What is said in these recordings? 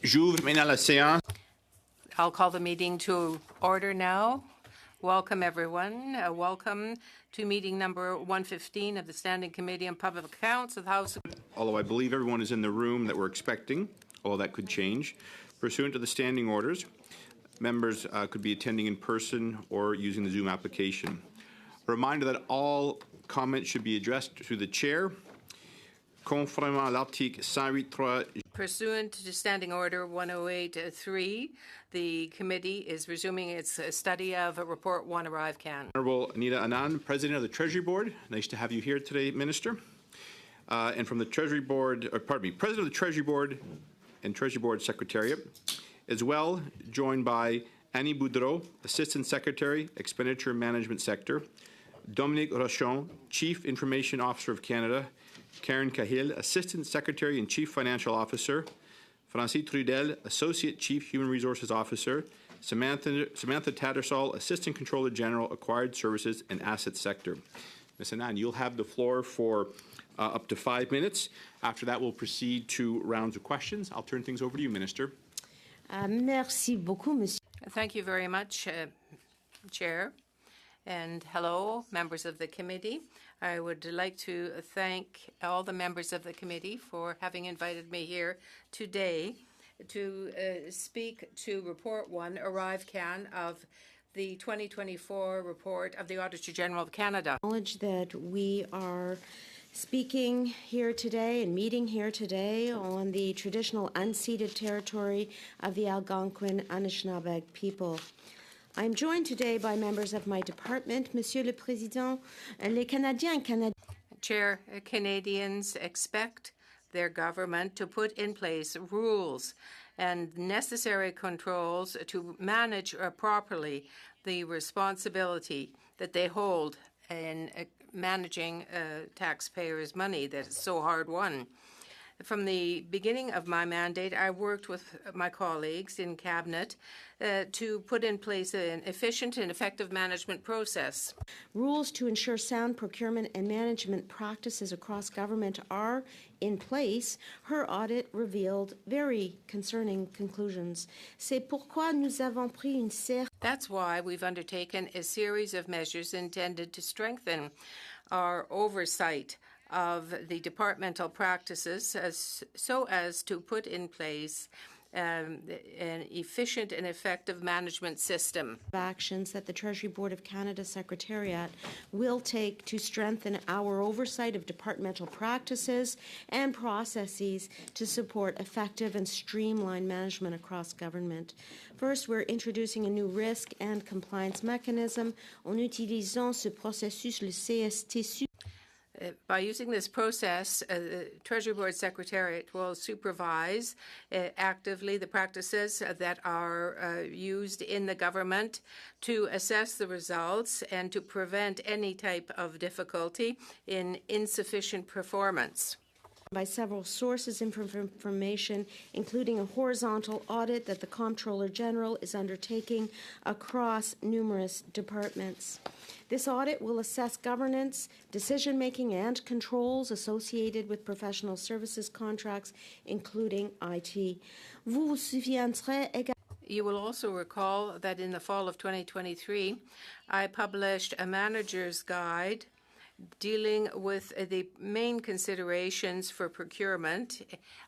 J'ouvre maintenant la séance. I'll call the meeting to order now. Welcome, everyone. Welcome to meeting number 115 of the Standing Committee on Public Accounts of the House. Although I believe everyone is in the room that we're expecting, although that could change. Pursuant to the standing orders, members could be attending in person or using the Zoom application. A reminder that all comments should be addressed to the chair. Conformément à l'article 108.3. Pursuant to Standing Order 108.3, the committee is resuming its study of Report 1 Arrive Can. Honorable Anita Anand, President of the Treasury Board. Nice to have you here today, Minister. And from the Treasury Board, President of the Treasury Board and Treasury Board Secretariat, as well joined by Annie Boudreau, Assistant Secretary, Expenditure Management Sector, Dominique Rochon, Chief Information Officer of Canada, Karen Cahill, Assistant Secretary and Chief Financial Officer, Francis Trudel, Associate Chief Human Resources Officer, Samantha Tattersall, Assistant Controller General, Acquired Services and Asset Sector. Ms. Anand, you'll have the floor for up to 5 minutes. After that, we'll proceed to rounds of questions. I'll turn things over to you, Minister. Merci beaucoup, Monsieur. Thank you very much, Chair. And hello, members of the committee. I would like to thank all the members of the committee for having invited me here today to speak to Report 1, Arrive Can, of the 2024 report of the Auditor General of Canada. Acknowledge that we are speaking here today and meeting here today on the traditional unceded territory of the Algonquin Anishinaabe people. I'm joined today by members of my department, Monsieur le Président, les Canadiens et Canadiennes. Chair, Canadians expect their government to put in place rules and necessary controls to manage properly the responsibility that they hold in managing taxpayers' money that is so hard won. From the beginning of my mandate, I worked with my colleagues in Cabinet to put in place an efficient and effective management process. Rules to ensure sound procurement and management practices across government are in place. Her audit revealed very concerning conclusions. C'est pourquoi nous avons pris une série. That's why we've undertaken a series of measures intended to strengthen our oversight of the departmental practices so as to put in place an efficient and effective management system. Actions that the Treasury Board of Canada Secretariat will take to strengthen our oversight of departmental practices and processes to support effective and streamlined management across government. First, we're introducing a new risk and compliance mechanism en utilisant ce processus, le CST. By using this process, the Treasury Board Secretariat will supervise actively the practices that are used in the government to assess the results and to prevent any type of difficulty in insufficient performance. By several sources of information, including a horizontal audit that the Comptroller General is undertaking across numerous departments. This audit will assess governance, decision-making, and controls associated with professional services contracts, including IT. You will also recall that in the fall of 2023, I published a manager's guide dealing with the main considerations for procurement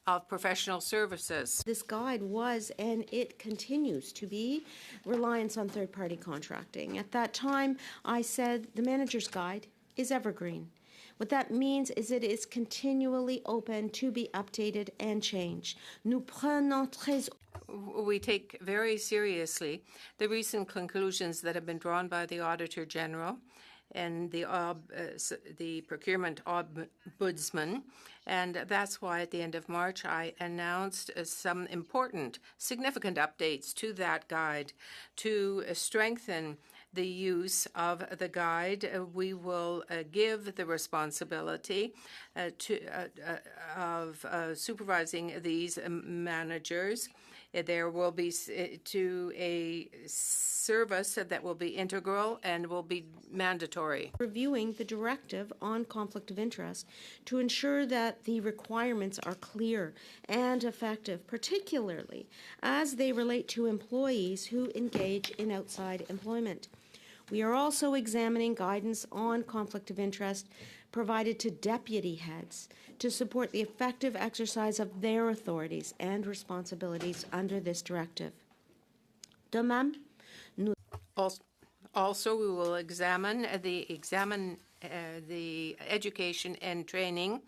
of professional services. This guide was, and it continues to be, reliance on third-party contracting. At that time, I said the manager's guide is evergreen. What that means is it is continually open to be updated and changed. We take very seriously the recent conclusions that have been drawn by the Auditor General and the Procurement Ombudsman, and that's why at the end of March I announced some important, significant updates to that guide to strengthen the use of the guide. We will give the responsibility of supervising these managers. There will be to a service that will be integral and will be mandatory. Reviewing the directive on conflict of interest to ensure that the requirements are clear and effective, particularly as they relate to employees who engage in outside employment. We are also examining guidance on conflict of interest provided to deputy heads to support the effective exercise of their authorities and responsibilities under this directive. De même, Also, we will examine the education and training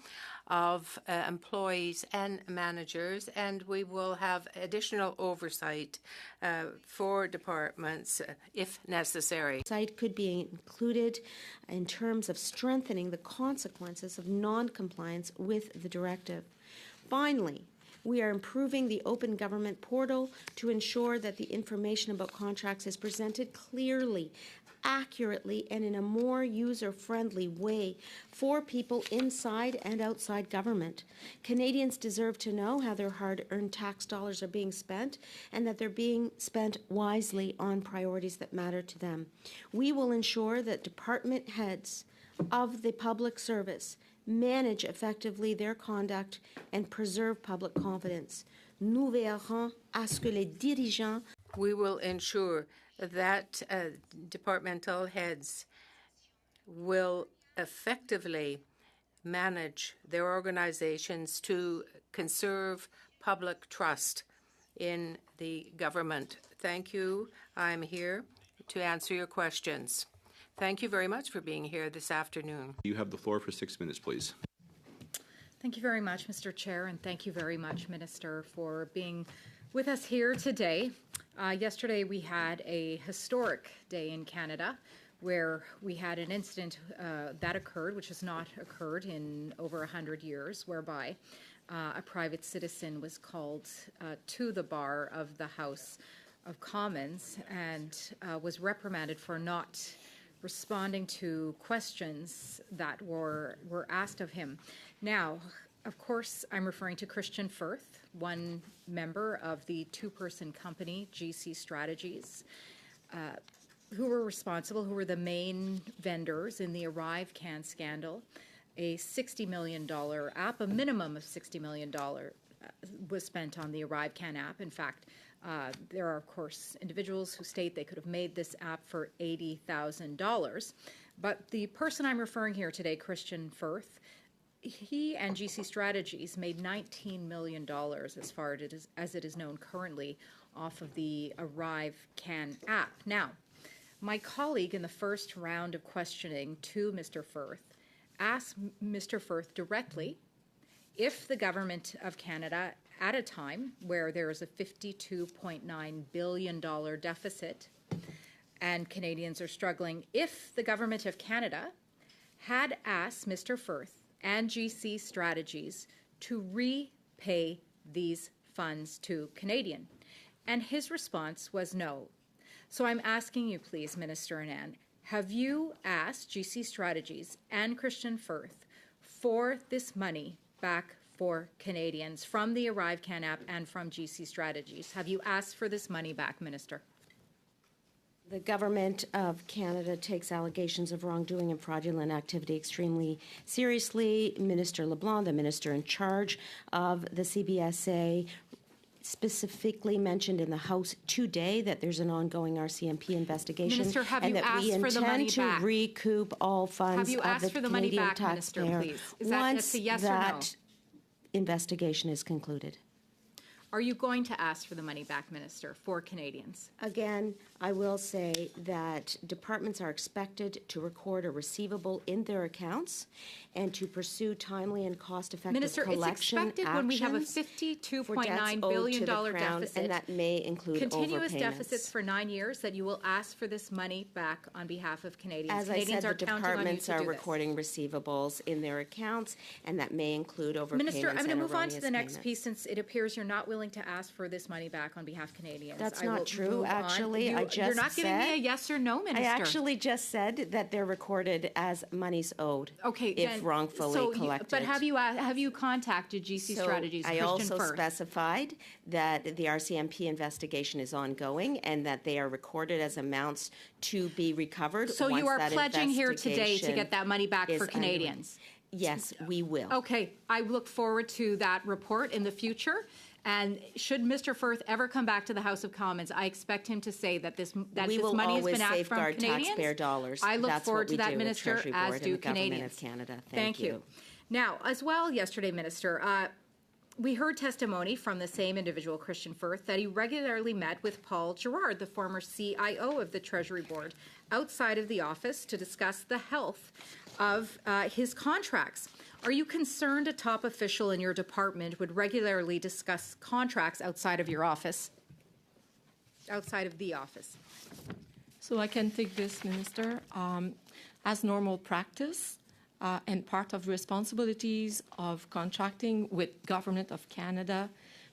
of employees and managers, and we will have additional oversight for departments if necessary. Site could be included in terms of strengthening the consequences of non-compliance with the directive. Finally, we are improving the Open Government Portal to ensure that the information about contracts is presented clearly, accurately, and in a more user-friendly way for people inside and outside government. Canadians deserve to know how their hard-earned tax dollars are being spent and that they're being spent wisely on priorities that matter to them. We will ensure that department heads of the public service manage effectively their conduct and preserve public confidence. Nous veillerons à ce que les dirigeants We will ensure that departmental heads will effectively manage their organizations to conserve public trust in the government. Thank you. I'm here to answer your questions. Thank you very much for being here this afternoon. You have the floor for 6 minutes, please. Thank you very much, Mr. Chair, and thank you very much, Minister, for being with us here today. Yesterday, we had a historic day in Canada where we had an incident that occurred, which has not occurred in over 100 years, whereby a private citizen was called to the bar of the House of Commons and was reprimanded for not responding to questions that were asked of him. Now, of course, I'm referring to Christian Firth, one member of the two-person company, GC Strategies, who were the main vendors in the ArriveCAN scandal. A $60 million app, a minimum of $60 million was spent on the ArriveCAN app. In fact, there are, of course, individuals who state they could have made this app for $80,000. But the person I'm referring here today, Christian Firth, he and GC Strategies made $19 million as far as it is known currently off of the ArriveCAN app. Now, my colleague in the first round of questioning to Mr. Firth asked Mr. Firth directly if the Government of Canada, at a time where there is a $52.9 billion deficit and Canadians are struggling, if the Government of Canada had asked Mr. Firth and GC Strategies to repay these funds to Canadian. And his response was no. So I'm asking you, please, Minister Anand, have you asked GC Strategies and Christian Firth for this money back for Canadians from the ArriveCAN app and from GC Strategies? Have you asked for this money back, Minister? The Government of Canada takes allegations of wrongdoing and fraudulent activity extremely seriously. Minister LeBlanc, the minister in charge of the CBSA, specifically mentioned in the House today that there's an ongoing RCMP investigation. Minister, have and you that we asked for the money intend to back? recoup all funds Have you of the asked for the money Canadian back, Minister, taxpayer please? Is that once a yes or no? that investigation is concluded. Are you going to ask for the money back, Minister, for Canadians? Again, I will say that departments are expected to record a receivable in their accounts and to pursue timely and cost-effective Minister, it's collection expected when we have a actions for $52.9 debts owed billion to the Crown, deficit, and that may include continuous overpayments. deficits for 9 years, that you will ask for this money back on behalf of Canadians. As I Canadians said, are the counting on you departments to are do this. recording receivables in their accounts, and that may include overpayments Minister, I'm going to and move on to the erroneous next payments. piece since it appears you're not willing willing to ask for this money back on behalf of Canadians. That's I not will true, move on. actually. I You're just not giving me a said- yes or no, Minister. I actually just said that they're recorded as monies owed. Okay, if then- wrongfully so collected. But have you contacted GC So Strategies, I Christian also Firth? specified that the RCMP investigation is ongoing and that they are recorded as amounts to be recovered. So you once are that pledging here today to investigation get that money back is for underway. Canadians? Yes, we will. Okay, I look forward to that report in the future. And should Mr. Firth ever come back to the House of Commons, I expect him to say that this We money will has always been asked from safeguard Canadians. taxpayer dollars. I look That's forward what to we that, do at Minister, Treasury as Board do and the Government Canadians. of Canada. Thank you. Now, as well, yesterday, Minister, we heard testimony from the same individual, Christian Firth, that he regularly met with Paul Gerard, the former CIO of the Treasury Board, outside of the office to discuss the health of his contracts. Are you concerned a top official in your department would regularly discuss contracts outside of your office? Outside of the office? So I can take this, Minister. As normal practice and part of responsibilities of contracting with Government of Canada,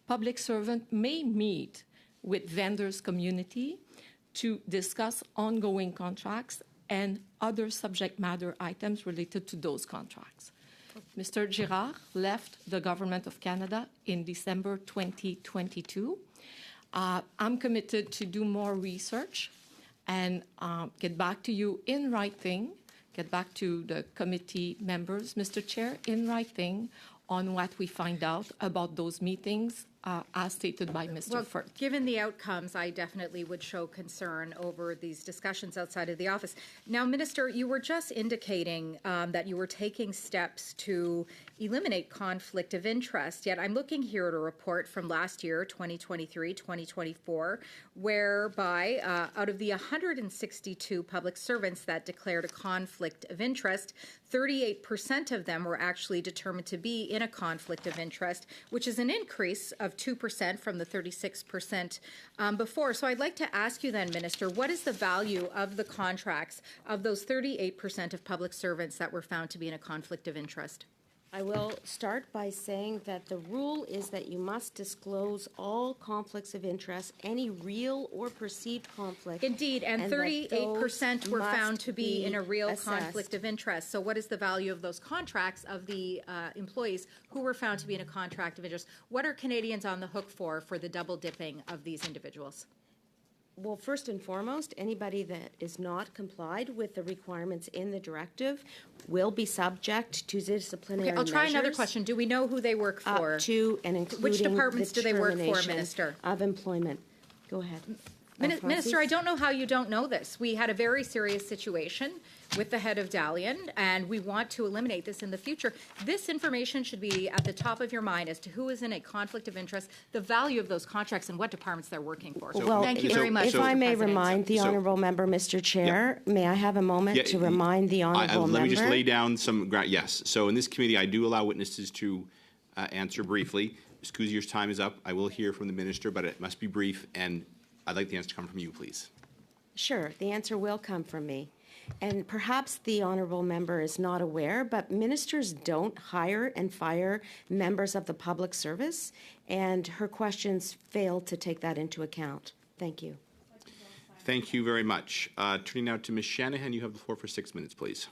public servant may meet with vendors community to discuss ongoing contracts and other subject matter items related to those contracts. Mr. Girard left the Government of Canada in December 2022. I'm committed to do more research and get back to you in writing, get back to the committee members, Mr. Chair, in writing on what we find out about those meetings as stated by Mr. Firth. Given the outcomes, I definitely would show concern over these discussions outside of the office. Now, Minister, you were just indicating that you were taking steps to eliminate conflict of interest, yet I'm looking here at a report from last year, 2023-2024, whereby out of the 162 public servants that declared a conflict of interest, 38% of them were actually determined to be in a conflict of interest, which is an increase of 2% from the 36% before. So I'd like to ask you then, Minister, what is the value of the contracts of those 38% of public servants that were found to be in a conflict of interest? I will start by saying that the rule is that you must disclose all conflicts of interest, any real or perceived conflict. Indeed, and that 38% those were found must to be in a real assessed. conflict of interest. So what is the value of those contracts of the employees who were found to be in a contract of interest? What are Canadians on the hook for the double dipping of these individuals? Well, first and foremost, anybody that is not complied with the requirements in the directive will be subject to disciplinary Okay, I'll try another measures question. Do we know who they work for? Up to and including departments the do they work for, termination Minister? of employment. Go ahead. Minister, I don't know how you don't know this. We had a very serious situation with the head of Dalian, and we want to eliminate this in the future. This information should be at the top of your mind as to who is in a conflict of interest, the value of those contracts, and what departments they're working for. Well, Thank you so- very much, If so- I Mr. may President. remind the So- honourable member, Mr. Chair, may I have a moment to remind the honourable member? Let me just lay down some ground. Yes. So in this committee, I do allow witnesses to answer briefly. Ms. Cousier's time is up. I will hear from the minister, but it must be brief, and I'd like the answer to come from you, please. Sure, the answer will come from me. And perhaps the honourable member is not aware, but ministers don't hire and fire members of the public service, and her questions fail to take that into account. Thank you. Thank you very much. Turning now to Ms. Shanahan, you have the floor for 6 minutes, please.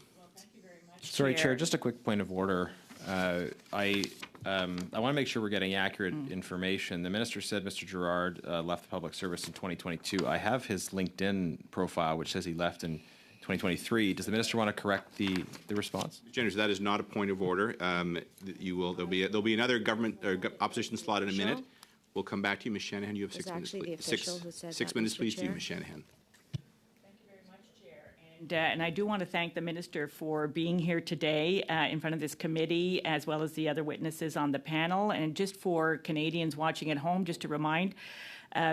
Sorry, Chair, just a quick point of order. I want to make sure we're getting accurate information. The minister said Mr. Girard left the public service in 2022. I have his LinkedIn profile, which says he left in 2023. Does the minister want to correct the response? Mr. Jennings, that is not a point of order. There'll be another government or opposition slot in a minute. We'll come back to you, Ms. Shanahan. You have 6 minutes. actually the please. official who said 6 that, minutes, Mr. please, to you, Chair. Ms. Shanahan. And I do want to thank the minister for being here today in front of this committee, as well as the other witnesses on the panel. And just for Canadians watching at home, just to remind,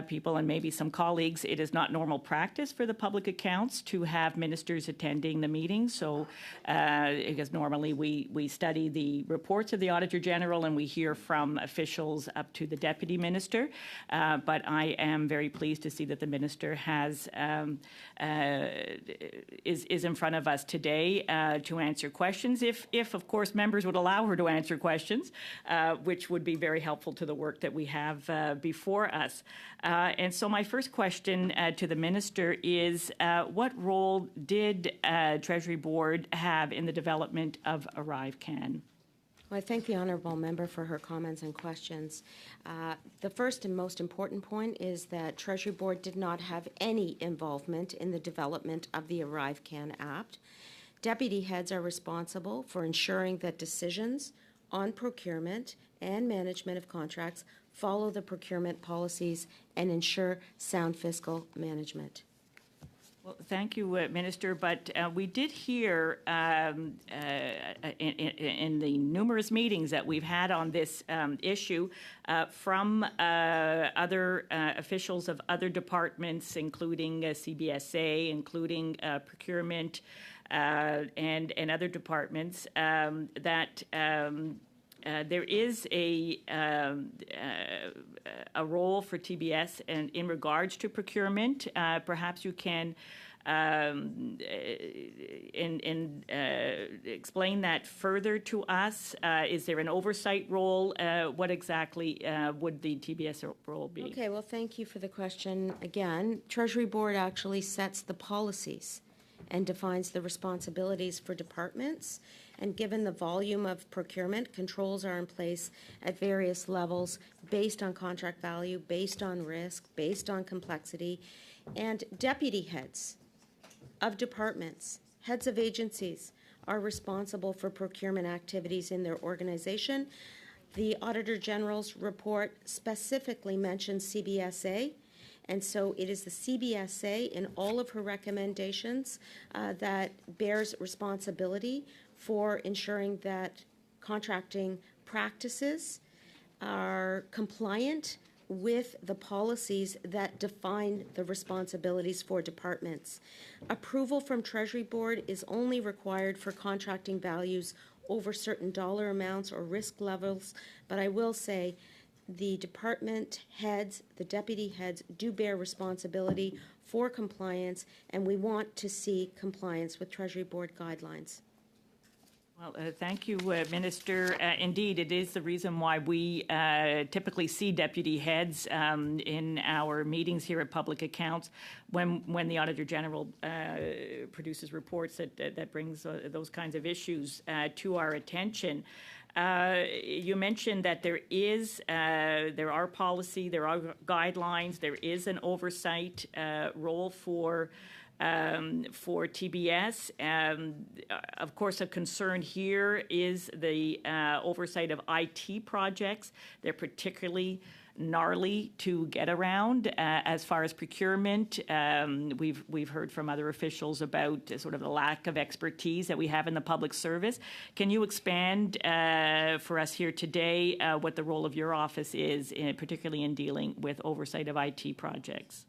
people and maybe some colleagues, it is not normal practice for the public accounts to have ministers attending the meeting. So, because normally we study the reports of the Auditor General and we hear from officials up to the Deputy Minister. But I am very pleased to see that the Minister has is in front of us today to answer questions, if of course members would allow her to answer questions, which would be very helpful to the work that we have before us. And so my first question to the Minister is, what role did Treasury Board have in the development of ArriveCAN? Well, I thank the honourable member for her comments and questions. The first and most important point is that Treasury Board did not have any involvement in the development of the ArriveCAN Act. Deputy heads are responsible for ensuring that decisions on procurement and management of contracts follow the procurement policies and ensure sound fiscal management. Well, thank you, Minister. But we did hear in the numerous meetings that we've had on this issue from other officials of other departments, including CBSA, including procurement, and other departments, that there is a role for TBS and in regards to procurement. Perhaps you can explain that further to us. Is there an oversight role? What exactly would the TBS role be? Okay, well, thank you for the question. Again, Treasury Board actually sets the policies and defines the responsibilities for departments. And given the volume of procurement, controls are in place at various levels based on contract value, based on risk, based on complexity. And deputy heads of departments, heads of agencies, are responsible for procurement activities in their organization. The Auditor General's report specifically mentions CBSA. And so it is the CBSA in all of her recommendations that bears responsibility for ensuring that contracting practices are compliant with the policies that define the responsibilities for departments. Approval from Treasury Board is only required for contracting values over certain dollar amounts or risk levels, but I will say the department heads, the deputy heads, do bear responsibility for compliance, and we want to see compliance with Treasury Board guidelines. Well, thank you, Minister. Indeed, it is the reason why we typically see deputy heads in our meetings here at Public Accounts when the Auditor General produces reports that brings those kinds of issues to our attention. You mentioned that there are policy, there are guidelines, there is an oversight role for TBS. Of course, a concern here is the oversight of IT projects. They're particularly gnarly to get around as far as procurement. We've heard from other officials about sort of the lack of expertise that we have in the public service. Can you expand for us here today what the role of your office is, particularly in dealing with oversight of IT projects?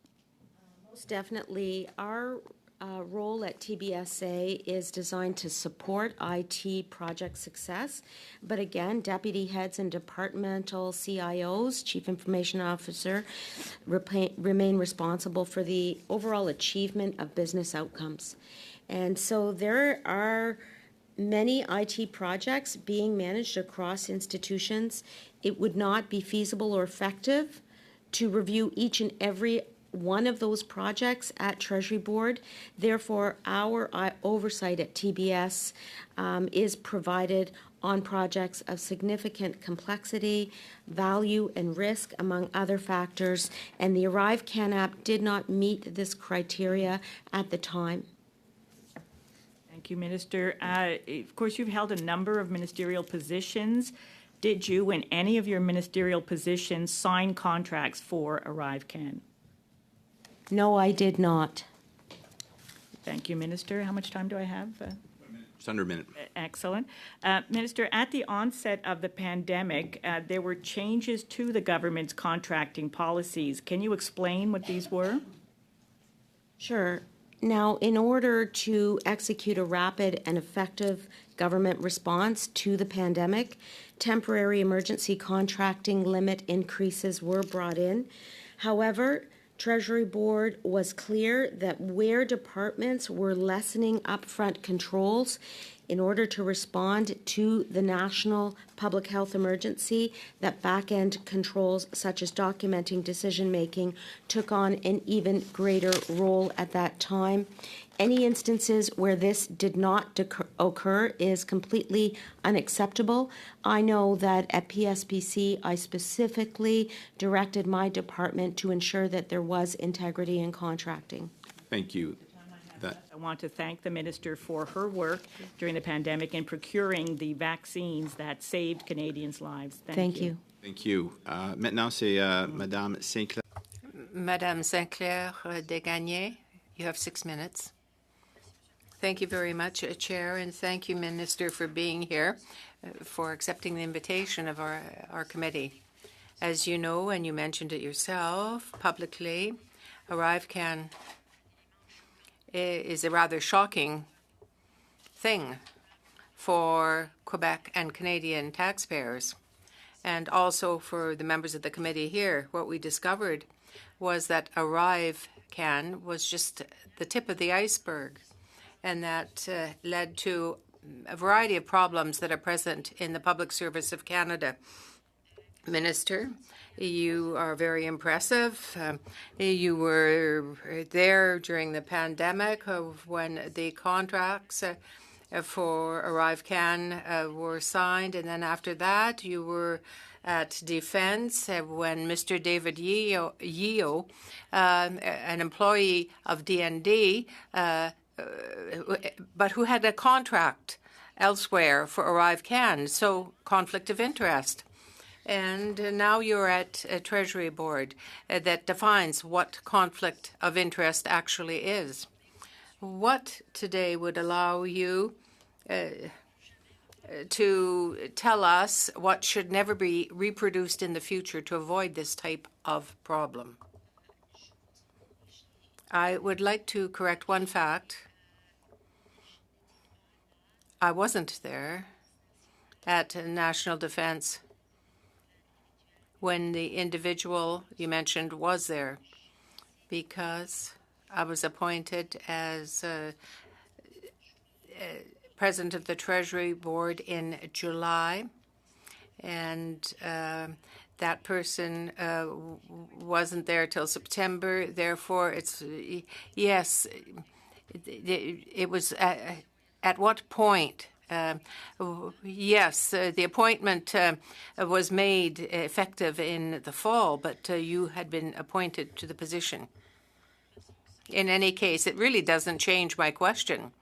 Most definitely. Our role at TBSA is designed to support IT project success. But again, deputy heads and departmental CIOs, Chief Information Officer, remain responsible for the overall achievement of business outcomes. And so there are many IT projects being managed across institutions. It would not be feasible or effective to review each and every one of those projects at Treasury Board. Therefore, our oversight at TBS is provided on projects of significant complexity, value, and risk, among other factors. And the ArriveCAN Act did not meet this criteria at the time. Thank you, Minister. Of course, you've held a number of ministerial positions. Did you, in any of your ministerial positions, sign contracts for ArriveCAN? No, I did not. Thank you, Minister. How much time do I have? Just under a minute. Excellent. Minister, at the onset of the pandemic, there were changes to the government's contracting policies. Can you explain what these were? Sure. Now, in order to execute a rapid and effective government response to the pandemic, temporary emergency contracting limit increases were brought in. However, Treasury Board was clear that where departments were lessening upfront controls in order to respond to the national public health emergency, that back-end controls such as documenting decision-making took on an even greater role at that time. Any instances where this did not occur is completely unacceptable. I know that at PSPC, I specifically directed my department to ensure that there was integrity in contracting. Thank you. I want to thank the minister for her work during the pandemic in procuring the vaccines that saved Canadians' lives. Thank you. Thank you. Maintenant, c'est Madame Sinclair. Madame Sinclair Desgagnés, you have 6 minutes. Thank you very much, Chair, and thank you, Minister, for being here, for accepting the invitation of our committee. As you know, and you mentioned it yourself publicly, ArriveCan is a rather shocking thing for Quebec and Canadian taxpayers, and also for the members of the committee here. What we discovered was that ArriveCan was just the tip of the iceberg, and that led to a variety of problems that are present in the public service of Canada. Minister, you are very impressive. You were there during the pandemic when the contracts for ArriveCan were signed, and then after that you were at Defence when Mr. David Yeo, an employee of DND, but who had a contract elsewhere for ArriveCan, so conflict of interest. And now you're at a Treasury Board that defines what conflict of interest actually is. What today would allow you to tell us what should never be reproduced in the future to avoid this type of problem? I would like to correct one fact. I wasn't there at National Defence when the individual you mentioned was there, because I was appointed as president of the Treasury Board in July, and that person wasn't there till September. Therefore, yes, it was at what point? Yes, the appointment was made effective in the fall, but you had been appointed to the position. In any case, it really doesn't change my question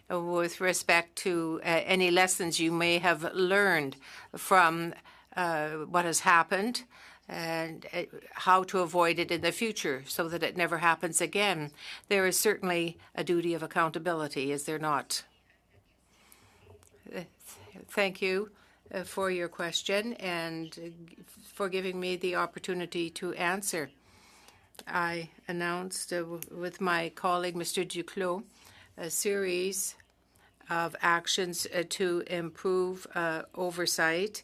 with respect to any lessons you may have learned from what has happened and how to avoid it in the future so that it never happens again. There is certainly a duty of accountability, is there not? Thank you for your question and for giving me the opportunity to answer. I announced with my colleague, Mr. Duclos, a series of actions to improve oversight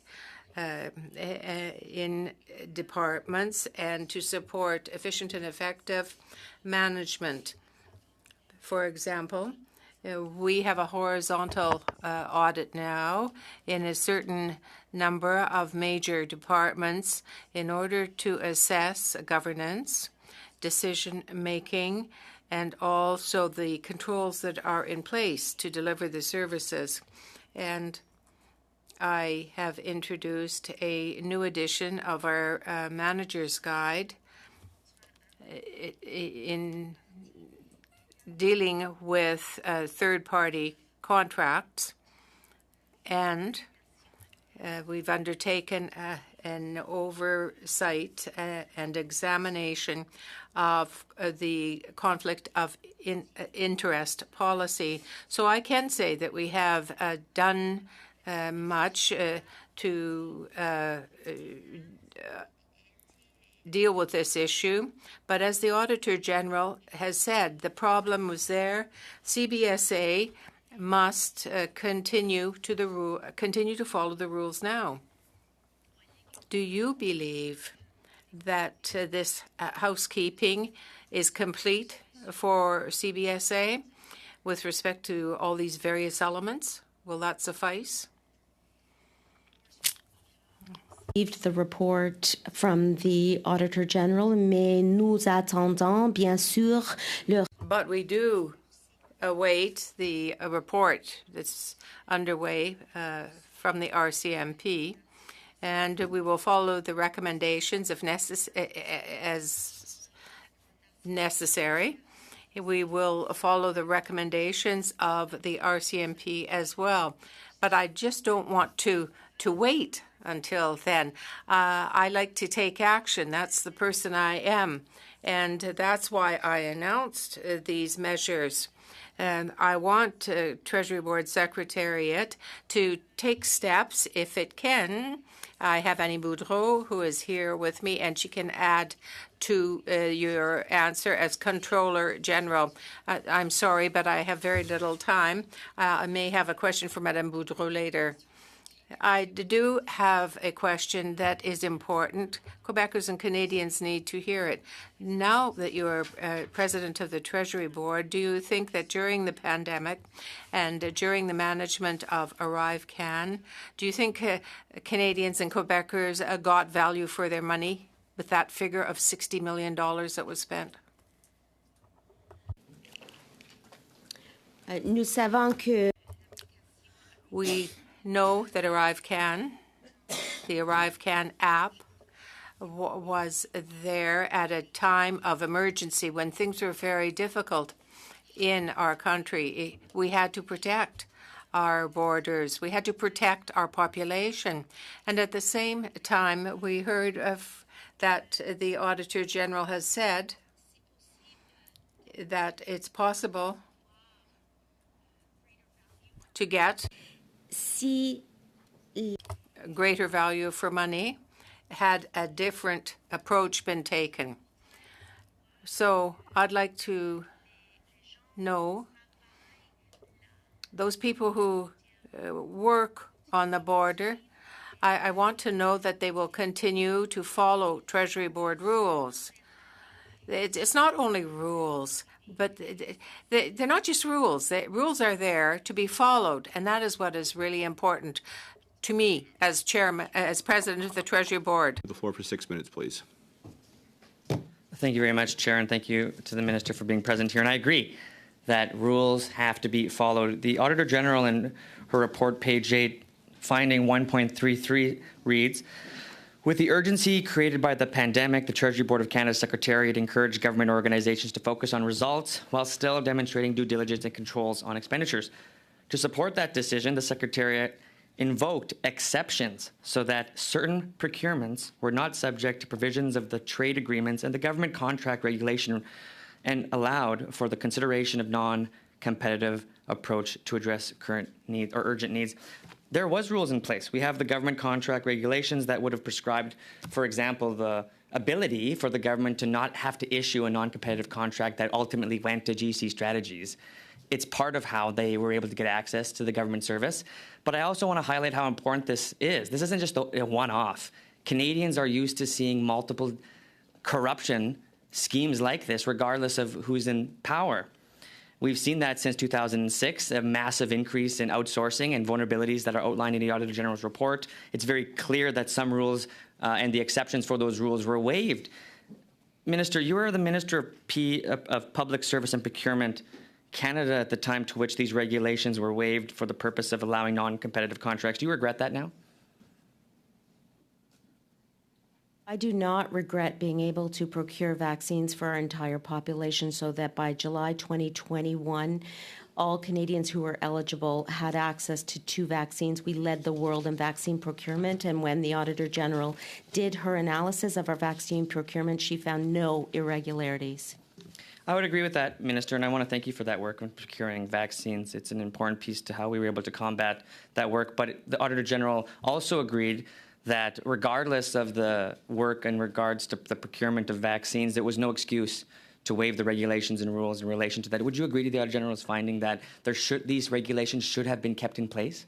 in departments and to support efficient and effective management. For example, we have a horizontal audit now in a certain number of major departments in order to assess governance, decision-making, and also the controls that are in place to deliver the services. And I have introduced a new edition of our manager's guide in dealing with third-party contracts, and we've undertaken an oversight and examination of the conflict of interest policy. So I can say that we have done much to deal with this issue. But as the Auditor General has said, the problem was there. CBSA must continue to follow the rules now. Do you believe that this housekeeping is complete for CBSA with respect to all these various elements? Will that suffice? Received the report from the Auditor General, mais nous attendons bien sûr le. But we do await the report that's underway from the RCMP, and we will follow the recommendations as necessary. We will follow the recommendations of the RCMP as well. But I just don't want to wait until then. I like to take action. That's the person I am. And that's why I announced these measures. And I want Treasury Board Secretariat to take steps if it can. I have Annie Boudreau, who is here with me, and she can add to your answer as Controller General. I'm sorry, but I have very little time. I may have a question for Madame Boudreau later. I do have a question that is important. Quebecers and Canadians need to hear it. Now that you are president of the Treasury Board, do you think that during the pandemic and during the management of ArriveCan, do you think Canadians and Quebecers got value for their money with that figure of $60 million that was spent? Nous savons que We know that ArriveCan, the ArriveCan app, was there at a time of emergency when things were very difficult in our country. We had to protect our borders. We had to protect our population. And at the same time, we heard that the Auditor General has said that it's possible to get greater value for money had a different approach been taken. So I'd like to know those people who work on the border. I want to know that they will continue to follow Treasury Board rules. It's not only rules, but they're not just rules. The rules are there to be followed, and that is what is really important to me as chairman, as president of the Treasury Board. The floor for 6 minutes, please. Thank you very much, Chair, and thank you to the Minister for being present here. And I agree that rules have to be followed. The Auditor General in her report, page 8, finding 1.33 reads, with the urgency created by the pandemic, the Treasury Board of Canada Secretariat encouraged government organizations to focus on results while still demonstrating due diligence and controls on expenditures. To support that decision, the Secretariat invoked exceptions so that certain procurements were not subject to provisions of the trade agreements and the government contract regulation, and allowed for the consideration of non-competitive approach to address current needs or urgent needs. There was rules in place. We have the government contract regulations that would have prescribed, for example, the ability for the government to not have to issue a non-competitive contract that ultimately went to GC Strategies. It's part of how they were able to get access to the government service. But I also want to highlight how important this is. This isn't just a one-off. Canadians are used to seeing multiple corruption schemes like this, regardless of who's in power. We've seen that since 2006, a massive increase in outsourcing and vulnerabilities that are outlined in the Auditor General's report. It's very clear that some rules and the exceptions for those rules were waived. Minister, you were the Minister of Public Service and Procurement Canada at the time to which these regulations were waived for the purpose of allowing non-competitive contracts. Do you regret that now? I do not regret being able to procure vaccines for our entire population so that by July 2021, all Canadians who were eligible had access to 2 vaccines. We led the world in vaccine procurement, and when the Auditor General did her analysis of our vaccine procurement, she found no irregularities. I would agree with that, Minister, and I want to thank you for that work on procuring vaccines. It's an important piece to how we were able to combat that work. But the Auditor General also agreed that regardless of the work in regards to the procurement of vaccines, there was no excuse to waive the regulations and rules in relation to that. Would you agree to the Auditor General's finding that these regulations should have been kept in place?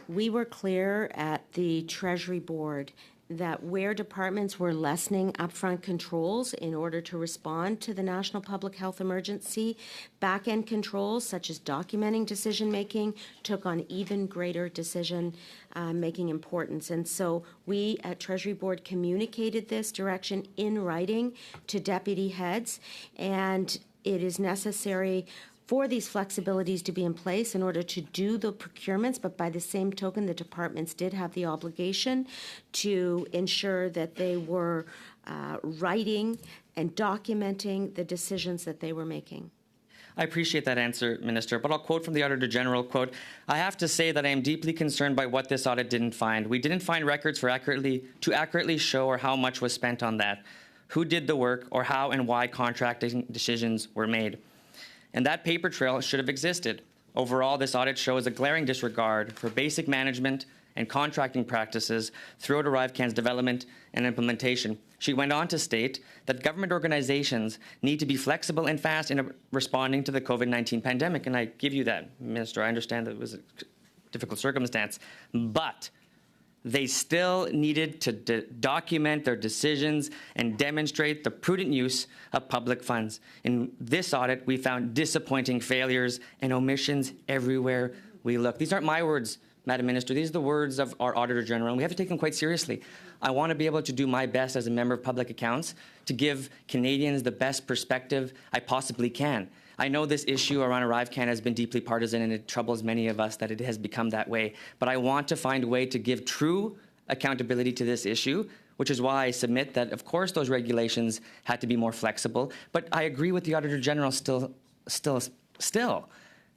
We were clear at the Treasury Board that where departments were lessening upfront controls in order to respond to the national public health emergency, back-end controls such as documenting decision-making took on even greater decision-making importance. And so we at Treasury Board communicated this direction in writing to deputy heads, and it is necessary for these flexibilities to be in place in order to do the procurements, but by the same token, the departments did have the obligation to ensure that they were writing and documenting the decisions that they were making. I appreciate that answer, Minister, but I'll quote from the Auditor General, quote, "I have to say that I am deeply concerned by what this audit didn't find. We didn't find records to accurately show or how much was spent on that, who did the work, or how and why contracting decisions were made. And that paper trail should have existed. Overall, this audit shows a glaring disregard for basic management and contracting practices throughout ArriveCan's development and implementation." She went on to state that government organizations need to be flexible and fast in responding to the COVID-19 pandemic. And I give you that, Minister. I understand that it was a difficult circumstance, but they still needed to document their decisions and demonstrate the prudent use of public funds. In this audit, we found disappointing failures and omissions everywhere we look. These aren't my words, Madam Minister. These are the words of our Auditor General, and we have to take them quite seriously. I want to be able to do my best as a member of Public Accounts to give Canadians the best perspective I possibly can. I know this issue around ArriveCan has been deeply partisan, and it troubles many of us that it has become that way. But I want to find a way to give true accountability to this issue, which is why I submit that, of course, those regulations had to be more flexible. But I agree with the Auditor General still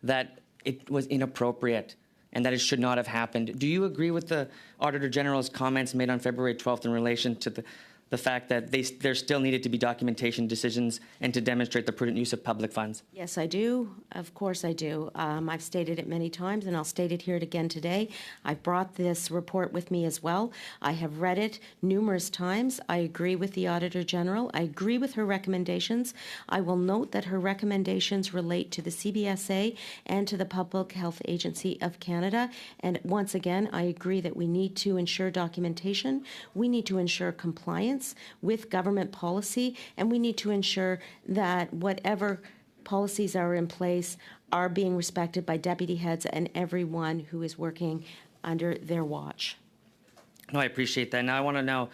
that it was inappropriate and that it should not have happened. Do you agree with the Auditor General's comments made on February 12th in relation to the fact that there still needed to be documentation decisions and to demonstrate the prudent use of public funds? Yes, I do. Of course I do. I've stated it many times, and I'll state it here again today. I've brought this report with me as well. I have read it numerous times. I agree with the Auditor General. I agree with her recommendations. I will note that her recommendations relate to the CBSA and to the Public Health Agency of Canada. And once again, I agree that we need to ensure documentation. We need to ensure compliance with government policy, and we need to ensure that whatever policies are in place are being respected by deputy heads and everyone who is working under their watch. No, I appreciate that. Now I want to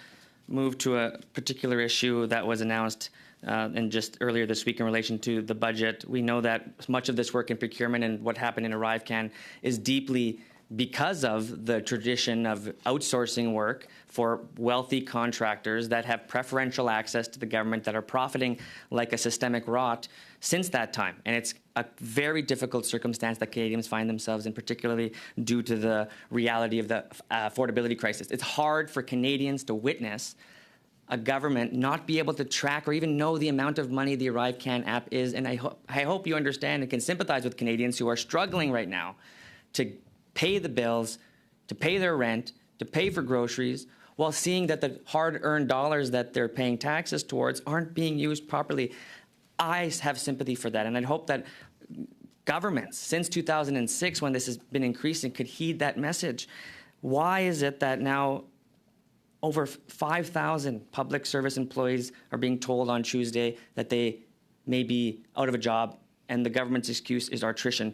move to a particular issue that was announced and just earlier this week in relation to the budget. We know that much of this work in procurement and what happened in ArriveCan is deeply because of the tradition of outsourcing work for wealthy contractors that have preferential access to the government, that are profiting like a systemic rot since that time. And it's a very difficult circumstance that Canadians find themselves in, particularly due to the reality of the affordability crisis. It's hard for Canadians to witness a government not be able to track or even know the amount of money the ArriveCan app is. And I hope you understand and can sympathize with Canadians who are struggling right now to pay the bills, to pay their rent, to pay for groceries, while seeing that the hard-earned dollars that they're paying taxes towards aren't being used properly. I have sympathy for that, and I hope that governments, since 2006, when this has been increasing, could heed that message. Why is it that now over 5,000 public service employees are being told on Tuesday that they may be out of a job, and the government's excuse is attrition?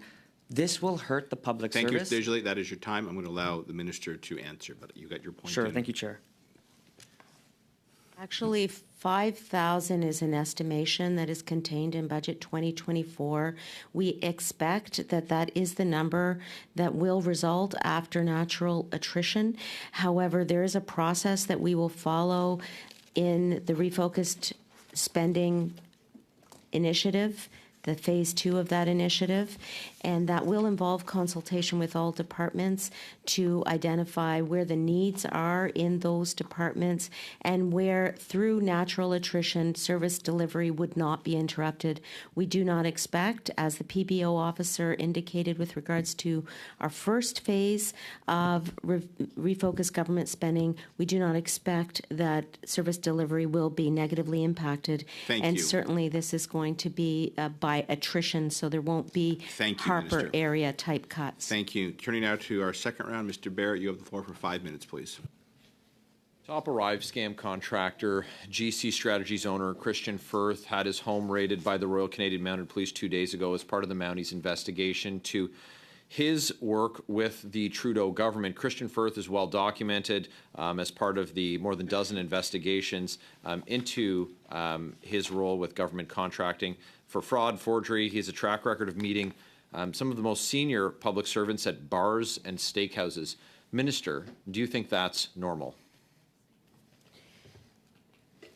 This will hurt the public service. Thank you, Mr. Desjardins. That is your time. I'm going to allow the minister to answer, but you got your point. Sure. Thank you, Chair. Actually, 5,000 is an estimation that is contained in Budget 2024. We expect that that is the number that will result after natural attrition. However, there is a process that we will follow in the refocused spending initiative the phase 2 of that initiative, and that will involve consultation with all departments to identify where the needs are in those departments and where, through natural attrition, service delivery would not be interrupted. We do not expect, as the PBO officer indicated with regards to our first phase of refocused government spending, we do not expect that service delivery will be negatively impacted. Thank and you. certainly this is going to be by attrition, so there won't be Thank you, Harper Minister. area type cuts. Thank you. Turning now to our second round, Mr. Barrett, you have the floor for 5 minutes, please. Top arrive scam contractor, GC Strategies owner Christian Firth had his home raided by the Royal Canadian Mounted Police 2 days ago as part of the Mounties investigation to his work with the Trudeau government. Christian Firth is well documented as part of the more than dozen investigations into his role with government contracting for fraud, forgery. He has a track record of meeting some of the most senior public servants at bars and steakhouses. Minister, do you think that's normal?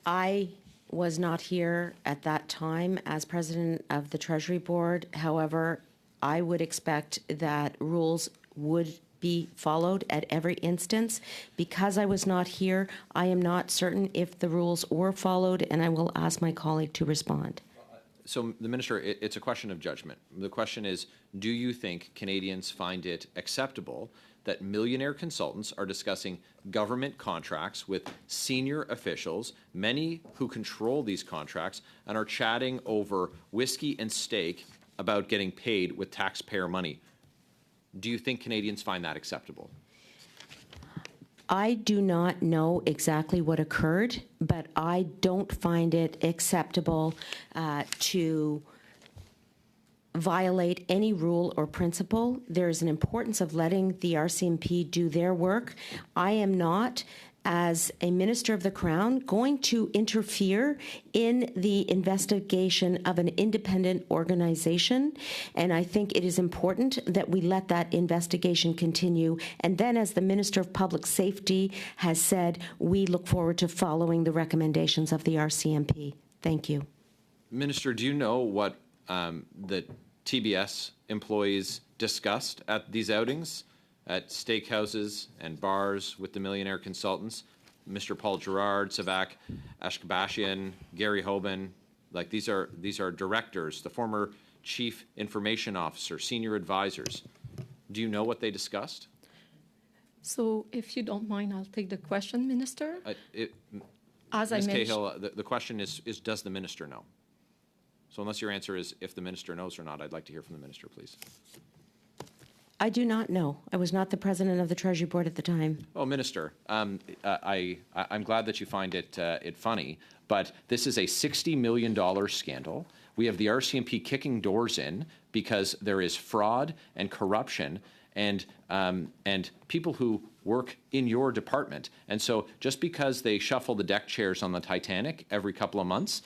I was not here at that time as president of the Treasury Board. However, I would expect that rules would be followed at every instance. Because I was not here, I am not certain if the rules were followed, and I will ask my colleague to respond. So, the Minister, it's a question of judgment. The question is, do you think Canadians find it acceptable that millionaire consultants are discussing government contracts with senior officials, many who control these contracts, and are chatting over whiskey and steak about getting paid with taxpayer money? Do you think Canadians find that acceptable? I do not know exactly what occurred, but I don't find it acceptable to violate any rule or principle. There is an importance of letting the RCMP do their work. I am not, as a Minister of the Crown, going to interfere in the investigation of an independent organization. And I think it is important that we let that investigation continue. And then, as the Minister of Public Safety has said, we look forward to following the recommendations of the RCMP. Thank you. Minister, do you know what the TBS employees discussed at these outings, at steakhouses and bars with the millionaire consultants? Mr. Paul Gerard, Savak Ashkabashian, Gary Hoban, like these are directors, the former chief information officer, senior advisors. Do you know what they discussed? So if you don't mind, I'll take the question, Minister. As I Ms. mentioned, Cahill, the question is does the minister know? So unless your answer is if the minister knows or not, I'd like to hear from the minister, please. I do not know. I was not the president of the Treasury Board at the time. Oh, Minister, I'm glad that you find it funny, but this is a $60 million scandal. We have the RCMP kicking doors in because there is fraud and corruption and people who work in your department. And so just because they shuffle the deck chairs on the Titanic every couple of months,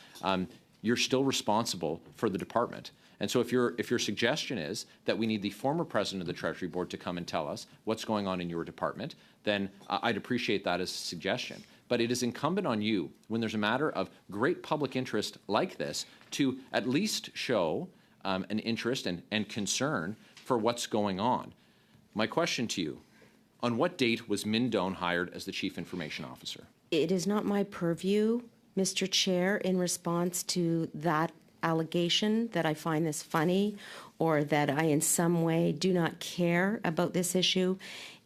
you're still responsible for the department. And so if your suggestion is that we need the former president of the Treasury Board to come and tell us what's going on in your department, then I'd appreciate that as a suggestion. But it is incumbent on you, when there's a matter of great public interest like this, to at least show an interest and concern for what's going on. My question to you, on what date was Min Doan hired as the Chief Information Officer? It is not my purview, Mr. Chair, in response to that allegation that I find this funny or that I in some way do not care about this issue.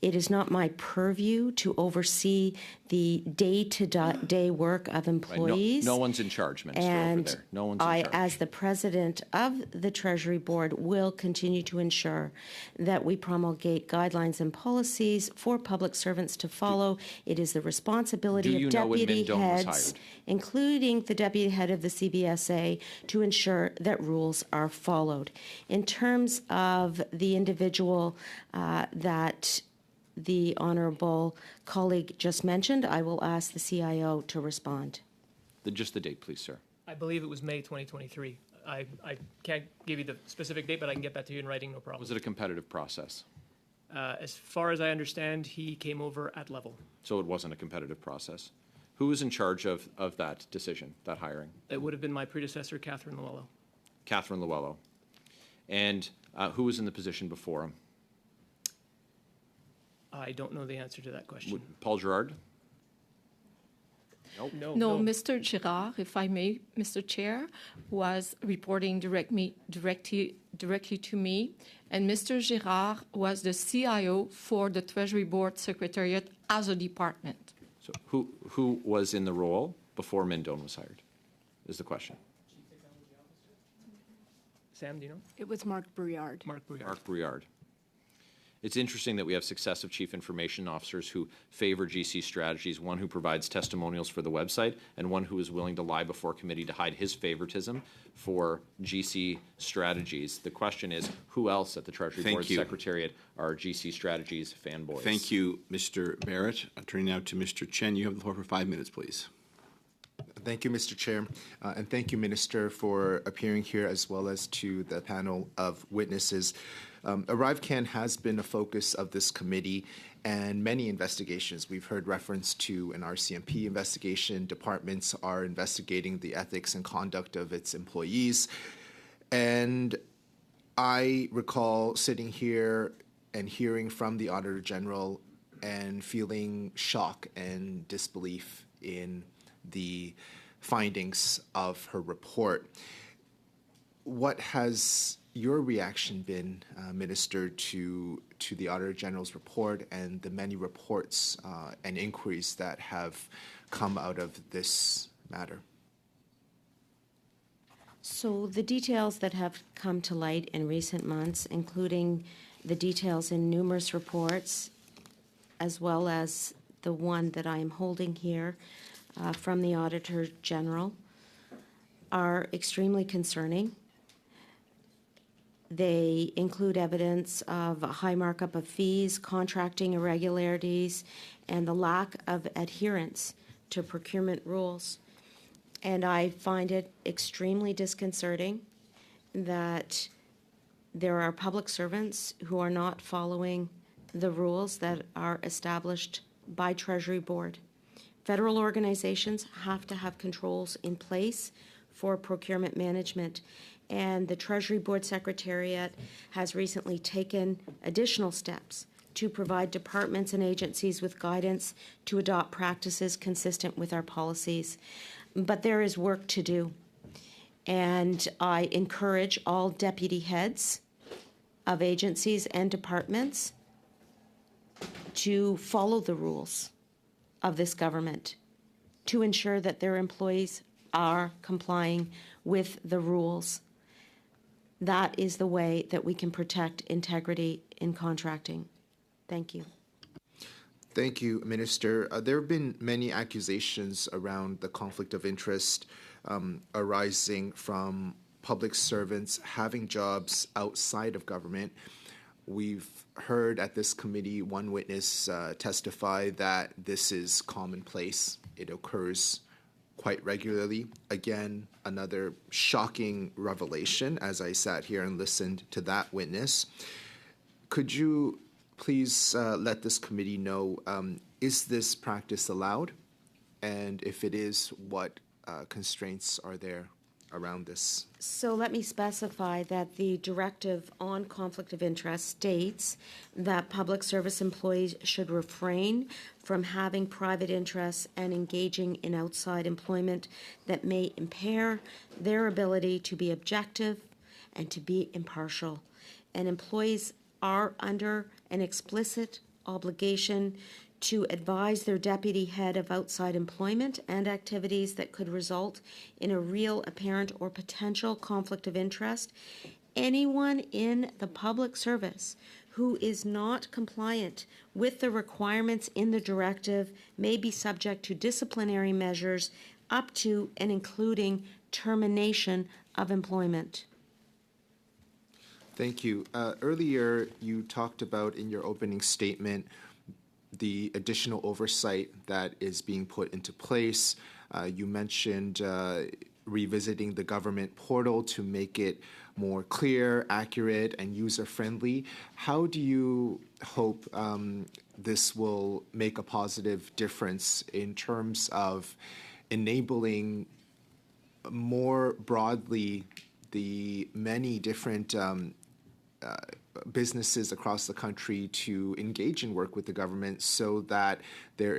It is not my purview to oversee the day-to-day work of employees. No one's in charge, Minister, and over there. No one's in I, charge. as the president of the Treasury Board, will continue to ensure that we promulgate guidelines and policies for public servants to follow. It is the responsibility Do you of know when deputy Min Doan was heads, hired? including the deputy head of the CBSA, to ensure that rules are followed. In terms of the individual that the honourable colleague just mentioned, I will ask the CIO to respond. Just the date, please, sir. I believe it was May 2023. I can't give you the specific date, but I can get that to you in writing, no problem. Was it a competitive process? As far as I understand, he came over at level. So it wasn't a competitive process. Who was in charge of that decision, that hiring? It would have been my predecessor, Catherine Luello. Catherine Luello. And who was in the position before him? I don't know the answer to that question. Paul Girard? No, Mr. Girard, if I may, Mr. Chair, was reporting directly to me, and Mr. Girard was the CIO for the Treasury Board Secretariat as a department. So who was in the role before Mindone was hired, is the question. Sam, do you know? It was Mark Brouillard. Mark Brouillard. Mark Brouillard. It's interesting that we have successive chief information officers who favor GC strategies, one who provides testimonials for the website, and one who is willing to lie before committee to hide his favoritism for GC strategies. The question is, who else at the Treasury Board Secretariat are GC strategies fanboys? Thank you, Mr. Barrett. Turning now to Mr. Chen. You have the floor for 5 minutes, please. Thank you, Mr. Chair, and thank you, Minister, for appearing here, as well as to the panel of witnesses. ArriveCAN has been a focus of this committee and many investigations. We've heard reference to an RCMP investigation. Departments are investigating the ethics and conduct of its employees. And I recall sitting here and hearing from the Auditor General and feeling shock and disbelief in the findings of her report. What has your reaction been, Minister, to the Auditor General's report and the many reports and inquiries that have come out of this matter? So the details that have come to light in recent months, including the details in numerous reports, as well as the one that I am holding here from the Auditor General, are extremely concerning. They include evidence of a high markup of fees, contracting irregularities, and the lack of adherence to procurement rules. And I find it extremely disconcerting that there are public servants who are not following the rules that are established by Treasury Board. Federal organizations have to have controls in place for procurement management, and the Treasury Board Secretariat has recently taken additional steps to provide departments and agencies with guidance to adopt practices consistent with our policies. But there is work to do, and I encourage all deputy heads of agencies and departments to follow the rules of this government to ensure that their employees are complying with the rules. That is the way that we can protect integrity in contracting. Thank you. Thank you, Minister. There have been many accusations around the conflict of interest arising from public servants having jobs outside of government. We've heard at this committee one witness testify that this is commonplace. It occurs quite regularly. Again, another shocking revelation as I sat here and listened to that witness. Could you please let this committee know, is this practice allowed? And if it is, what constraints are there around this? So let me specify that the directive on conflict of interest states that public service employees should refrain from having private interests and engaging in outside employment that may impair their ability to be objective and to be impartial. And employees are under an explicit obligation to advise their deputy head of outside employment and activities that could result in a real, apparent, or potential conflict of interest. Anyone in the public service who is not compliant with the requirements in the directive may be subject to disciplinary measures up to and including termination of employment. Thank you. Earlier, you talked about in your opening statement the additional oversight that is being put into place. You mentioned revisiting the government portal to make it more clear, accurate, and user-friendly. How do you hope this will make a positive difference in terms of enabling more broadly the many different businesses across the country to engage and work with the government so that there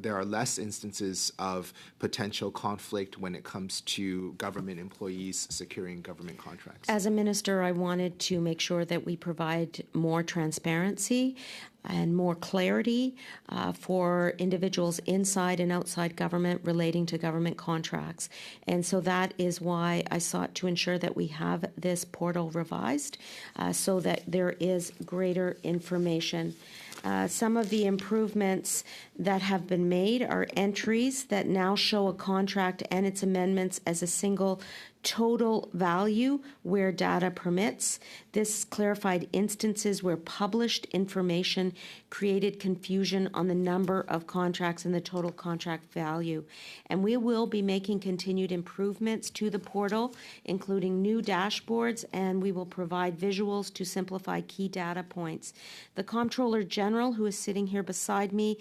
are less instances of potential conflict when it comes to government employees securing government contracts. As a minister, I wanted to make sure that we provide more transparency and more clarity for individuals inside and outside government relating to government contracts. And so that is why I sought to ensure that we have this portal revised so that there is greater information. Some of the improvements that have been made are entries that now show a contract and its amendments as a single total value where data permits. This clarified instances where published information created confusion on the number of contracts and the total contract value. And we will be making continued improvements to the portal, including new dashboards, and we will provide visuals to simplify key data points. The Comptroller General, who is sitting here beside me,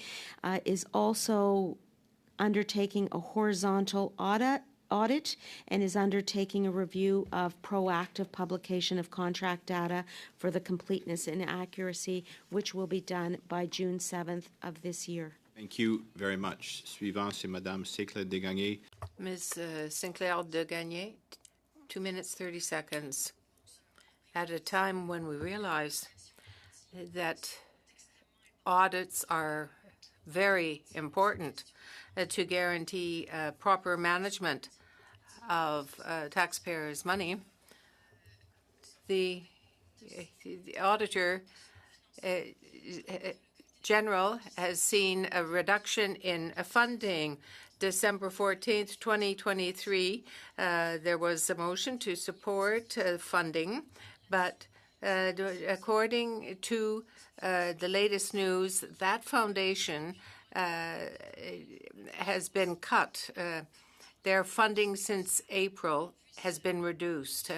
is also undertaking a horizontal audit and is undertaking a review of proactive publication of contract data for the completeness and accuracy, which will be done by June 7th of this year. Thank you very much. Suivant, c'est Madame Sinclair Desgagnés. Ms. Sinclair de Gagné, 2 minutes, 30 seconds. At a time when we realize that audits are very important to guarantee proper management of taxpayers' money, the Auditor General has seen a reduction in funding. December 14th, 2023, there was a motion to support funding, but according to the latest news, that foundation has been cut. Their funding since April has been reduced.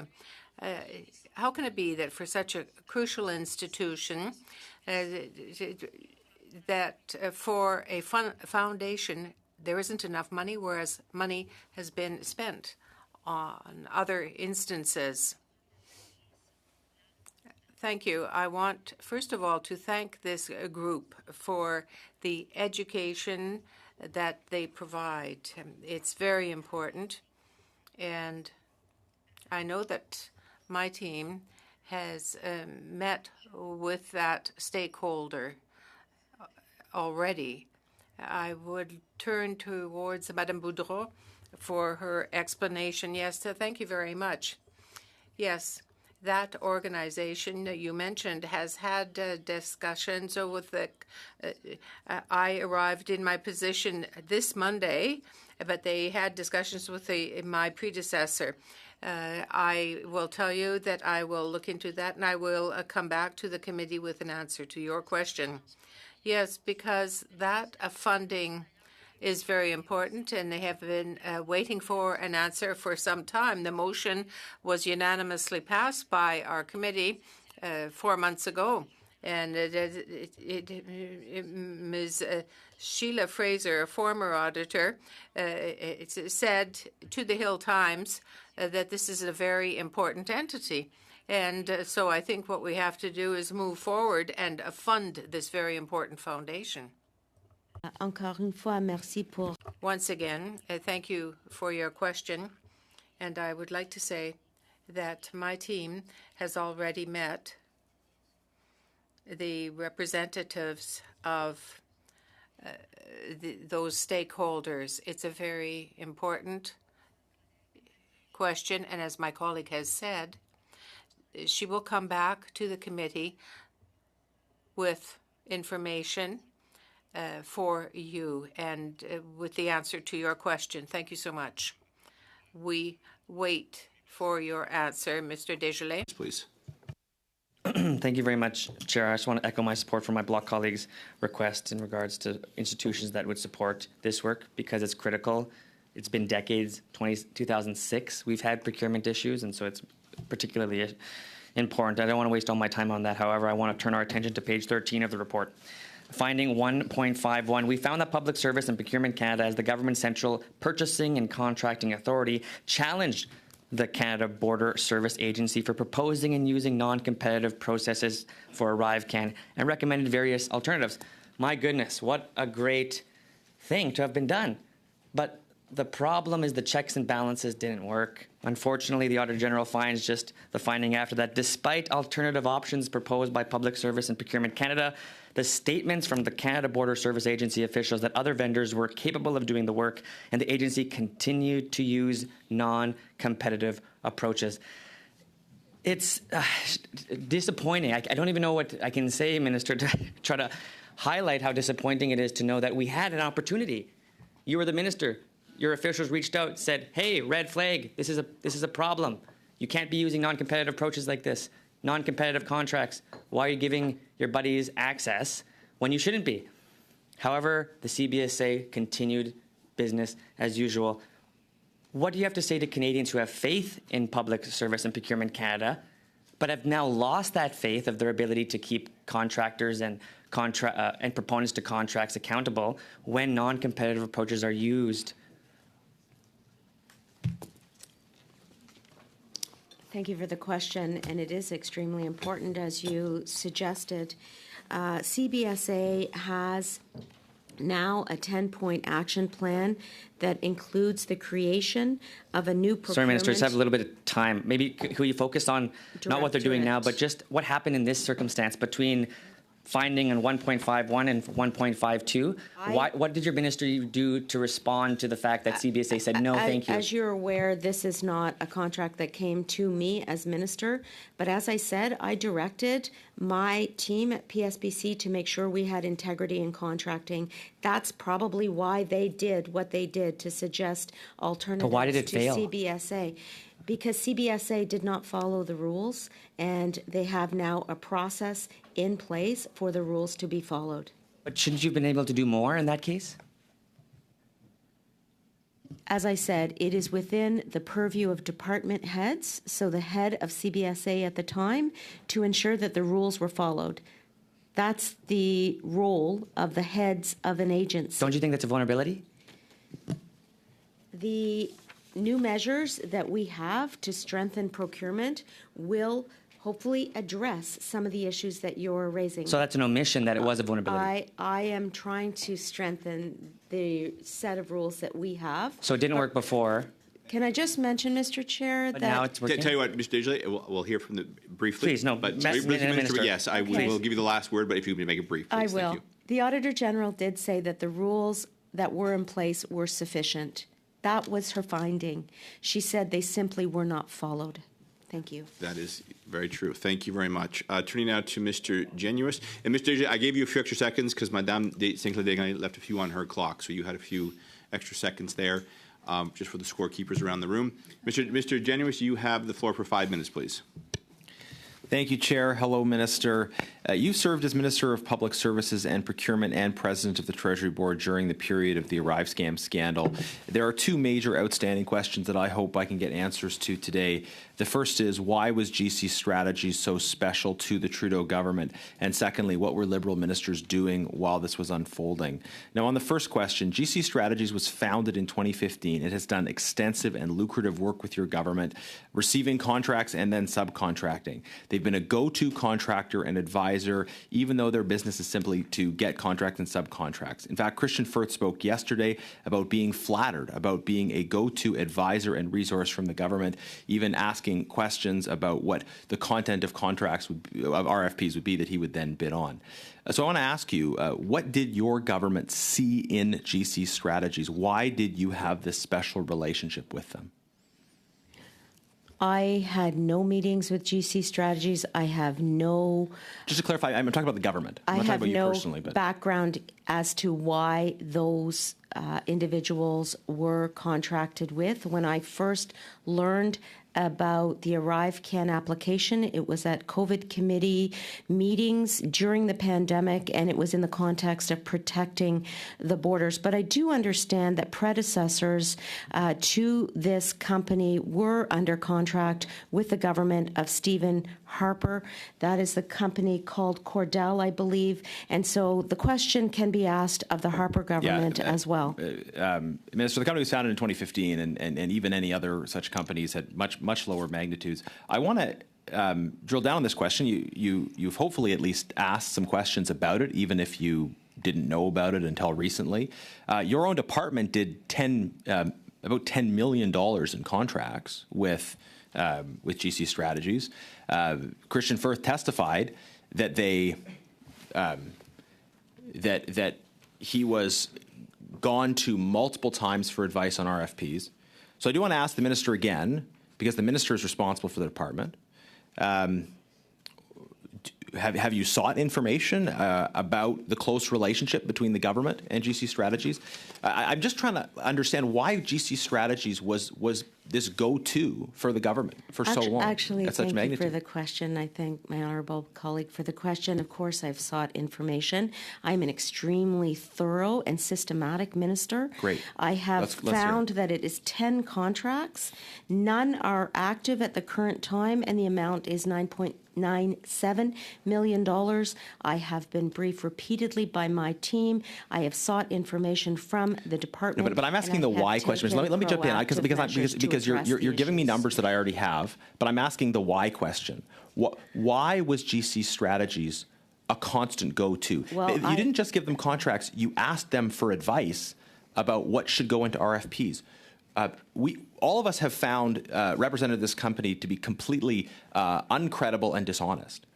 How can it be that for such a crucial institution, that for a foundation there isn't enough money, whereas money has been spent on other instances? Thank you. I want, first of all, to thank this group for the education that they provide. It's very important. And I know that my team has met with that stakeholder already. I would turn towards Madame Boudreau for her explanation. Yes, thank you very much. Yes. That organization you mentioned has had discussions with the. I arrived in my position this Monday, but they had discussions with my predecessor. I will tell you that I will look into that, and I will come back to the committee with an answer to your question. Yes, because that funding is very important, and they have been waiting for an answer for some time. The motion was unanimously passed by our committee 4 months ago, and Ms. Sheila Fraser, a former auditor, said to the Hill Times that this is a very important entity. And so I think what we have to do is move forward and fund this very important foundation. Encore une fois, merci pour. Once again, thank you for your question. And I would like to say that my team has already met the representatives of those stakeholders. It's a very important question. And as my colleague has said, she will come back to the committee with information for you and with the answer to your question. Thank you so much. We wait for your answer. Mr. Desjardins. Please. Thank you very much, Chair. I just want to echo my support for my Bloc colleagues' request in regards to institutions that would support this work because it's critical. It's been decades, 2006, we've had procurement issues, and so it's particularly important. I don't want to waste all my time on that. However, I want to turn our attention to page 13 of the report. Finding 1.51, we found that Public Service and Procurement Canada, as the government's central purchasing and contracting authority, challenged the Canada Border Service Agency for proposing and using non-competitive processes for ArriveCan and recommended various alternatives. My goodness, what a great thing to have been done. But the problem is the checks and balances didn't work. Unfortunately, the Auditor General finds just the finding after that, despite alternative options proposed by Public Service and Procurement Canada, the statements from the Canada Border Service Agency officials that other vendors were capable of doing the work and the agency continued to use non-competitive approaches. It's disappointing. I don't even know what I can say, Minister, to try to highlight how disappointing it is to know that we had an opportunity. You were the minister. Your officials reached out, said, hey, red flag, this is a problem. You can't be using non-competitive approaches like this. Non-competitive contracts. Why are you giving your buddies access when you shouldn't be? However, the CBSA continued business as usual. What do you have to say to Canadians who have faith in Public Service and Procurement Canada, but have now lost that faith of their ability to keep contractors and proponents to contracts accountable when non-competitive approaches are used? Thank you for the question, and it is extremely important, as you suggested. CBSA has now a 10-point action plan that includes the creation of a new procurement. Sorry, Minister, just have a little bit of time. Maybe could you focus on not what they're doing now, but just what happened in this circumstance between finding in 1.51 and 1.52. What did your ministry do to respond to the fact that CBSA said no, thank you? As you're aware, this is not a contract that came to me as minister, but as I said, I directed my team at PSBC to make sure we had integrity in contracting. That's probably why they did what they did, to suggest alternatives but why did it to fail? CBSA. Because CBSA did not follow the rules, and they have now a process in place for the rules to be followed. But shouldn't you have been able to do more in that case? As I said, it is within the purview of department heads, so the head of CBSA at the time, to ensure that the rules were followed. That's the role of the heads of an agency. Don't you think that's a vulnerability? The new measures that we have to strengthen procurement will hopefully address some of the issues that you're raising. So that's an omission that it was a vulnerability. I am trying to strengthen the set of rules that we have. So it didn't work before. Can I just mention, Mr. Chair, But that now it's working. Tell you what, Mr. Desjardins, we'll hear from the briefly. Please, no, but Minister. yes, I will give you the last word, but if you can make it brief, please. I Thank will. you. The Auditor General did say that the rules that were in place were sufficient. That was her finding. She said they simply were not followed. Thank you. That is very true. Thank you very much. Turning now to Mr. Genuis. And Mr. Desjardins, I gave you a few extra seconds because Madame Sinclair left a few on her clock, so you had a few extra seconds there, just for the scorekeepers around the room. Mr. Genuis, you have the floor for 5 minutes, please. Thank you, Chair. Hello, Minister. You served as Minister of Public Services and Procurement and President of the Treasury Board during the period of the ArriveScam scandal. There are two major outstanding questions that I hope I can get answers to today. The first is, why was GC Strategies so special to the Trudeau government? And secondly, what were Liberal ministers doing while this was unfolding? Now, on the first question, GC Strategies was founded in 2015. It has done extensive and lucrative work with your government, receiving contracts and then subcontracting. They've been a go-to contractor and advisor, even though their business is simply to get contracts and subcontracts. In fact, Christian Firth spoke yesterday about being flattered, about being a go-to advisor and resource from the government, even asking questions about what the content of contracts of RFPs would be that he would then bid on. So I want to ask you, what did your government see in GC Strategies? Why did you have this special relationship with them? I had no meetings with GC Strategies. I have no... Just to clarify, I'm talking about the government. I'm not talking about you personally, but background as to why those individuals were contracted with. When I first learned about the ArriveCan application, it was at COVID committee meetings during the pandemic, and it was in the context of protecting the borders. But I do understand that predecessors to this company were under contract with the government of Stephen Harper. That is the company called Cordell, I believe. And so the question can be asked of the Harper government as well. Minister, the company was founded in 2015, and even any other such companies had much lower magnitudes. I want to drill down on this question. You've hopefully at least asked some questions about it, even if you didn't know about it until recently. Your own department did about $10 million in contracts with GC Strategies. Christian Firth testified that that he was gone to multiple times for advice on RFPs. So I do want to ask the minister again, because the minister is responsible for the department. Have you sought information about the close relationship between the government and GC Strategies? I'm just trying to understand why GC Strategies was this go-to for the government for so long. Actually, at such thank magnitude. you for the question. I thank my honourable colleague for the question. Of course, I've sought information. I'm an extremely thorough and systematic minister. Great. I have Let's hear found it. that it is 10 contracts. None are active at the current time, and the amount is $9.97 million. I have been briefed repeatedly by my team. I have sought information from the department. But I'm asking the why question. Let me jump in because you're giving me numbers that I already have. But I'm asking the why question. Why was GC Strategies a constant go-to? Well, you didn't just give them contracts. You asked them for advice about what should go into RFPs. All of us have found represented this company to be completely uncredible and dishonest.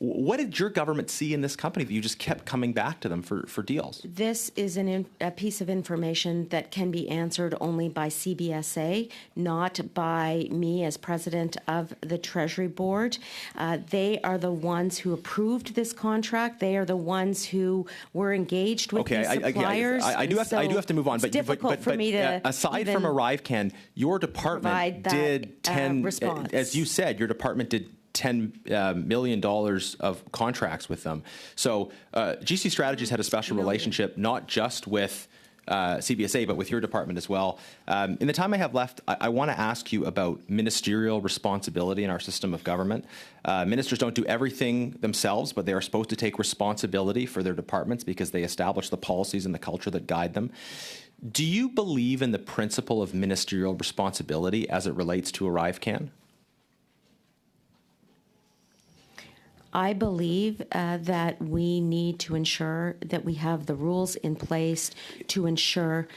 What did your government see in this company that you just kept coming back to them for deals? This is a piece of information that can be answered only by CBSA, not by me as president of the Treasury Board. They are the ones who approved this contract. They are the ones who were engaged with these suppliers. I do have to move on. It's difficult for me to aside from ArriveCan, your department did 10. response. As you said, your department did $10 million of contracts with them. So GC Strategies had a special relationship, not just with CBSA, but with your department as well. In the time I have left, I want to ask you about ministerial responsibility in our system of government. Ministers don't do everything themselves, but they are supposed to take responsibility for their departments because they establish the policies and the culture that guide them. Do you believe in the principle of ministerial responsibility as it relates to ArriveCan? I believe that we need to ensure that we have the rules in place to ensure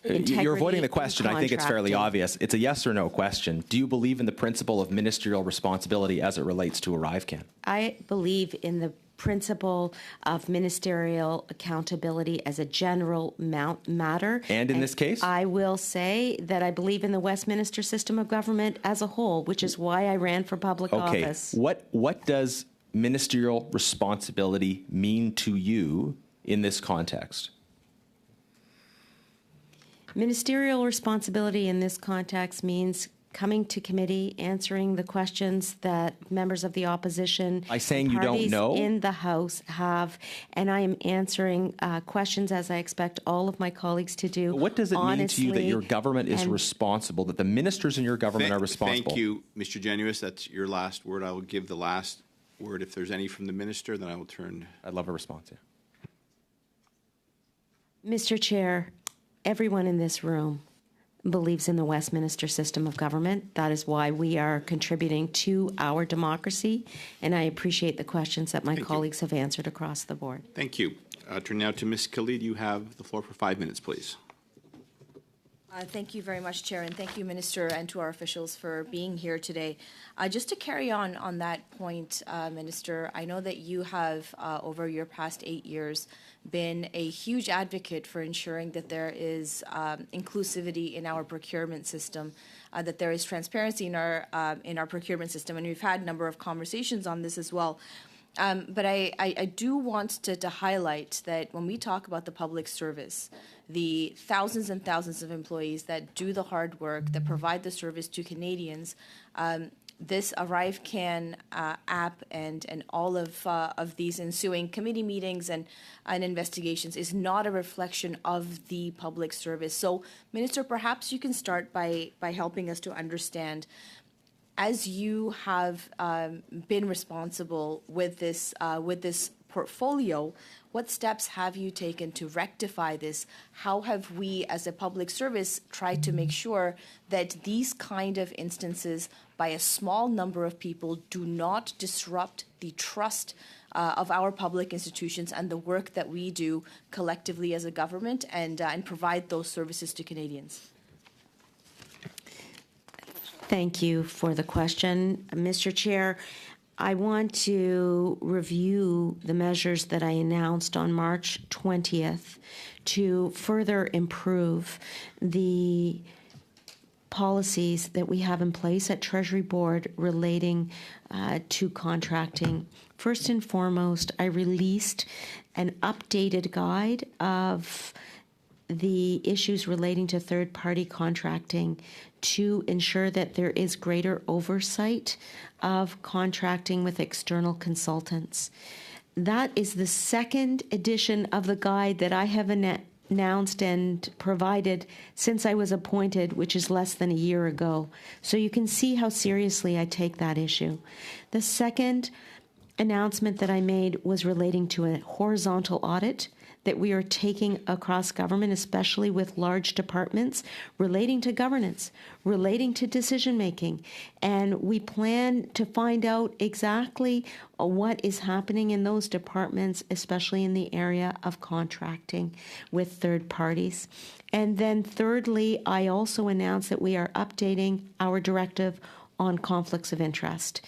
integrity. You're avoiding the question. in I think it's fairly contracting. obvious. It's a yes or no question. Do you believe in the principle of ministerial responsibility as it relates to ArriveCan? I believe in the principle of ministerial accountability as a general matter. And in this case? I will say that I believe in the Westminster system of government as a whole, which is why I ran for public office. What does ministerial responsibility mean to you in this context? Ministerial responsibility in this context means coming to committee, answering the questions that members of the opposition By saying you don't parties know? in the House have, and I am answering questions as I expect all of my colleagues to do. What does it mean to you that your government is and- responsible, that the ministers in your government are responsible? Thank you, Mr. Genuis. That's your last word. I will give the last word. If there's any from the minister, then I will turn. I'd love a response. Yeah. Mr. Chair, everyone in this room believes in the Westminster system of government. That is why we are contributing to our democracy, and I appreciate the questions that my colleagues have answered across the board. Thank you. Turn now to Ms. Khalid. You have the floor for 5 minutes, please. Thank you very much, Chair, and thank you, Minister, and to our officials for being here today. Just to carry on that point, Minister, I know that you have, over your past 8 years, been a huge advocate for ensuring that there is inclusivity in our procurement system, that there is transparency in our procurement system, and we've had a number of conversations on this as well. But I do want to highlight that when we talk about the public service, the thousands and thousands of employees that do the hard work, that provide the service to Canadians, this ArriveCan app and all of these ensuing committee meetings and investigations is not a reflection of the public service. So, Minister, perhaps you can start by helping us to understand as you have been responsible with this portfolio, what steps have you taken to rectify this? How have we, as a public service, tried to make sure that these kind of instances by a small number of people do not disrupt the trust of our public institutions and the work that we do collectively as a government and provide those services to Canadians? Thank you for the question, Mr. Chair. I want to review the measures that I announced on March 20th to further improve the policies that we have in place at Treasury Board relating to contracting. First and foremost, I released an updated guide of the issues relating to third-party contracting to ensure that there is greater oversight of contracting with external consultants. That is the second edition of the guide that I have announced and provided since I was appointed, which is less than a year ago. So you can see how seriously I take that issue. The second announcement that I made was relating to a horizontal audit that we are taking across government, especially with large departments, relating to governance, relating to decision-making. And we plan to find out exactly what is happening in those departments, especially in the area of contracting with third parties. And then thirdly, I also announced that we are updating our directive on conflicts of interest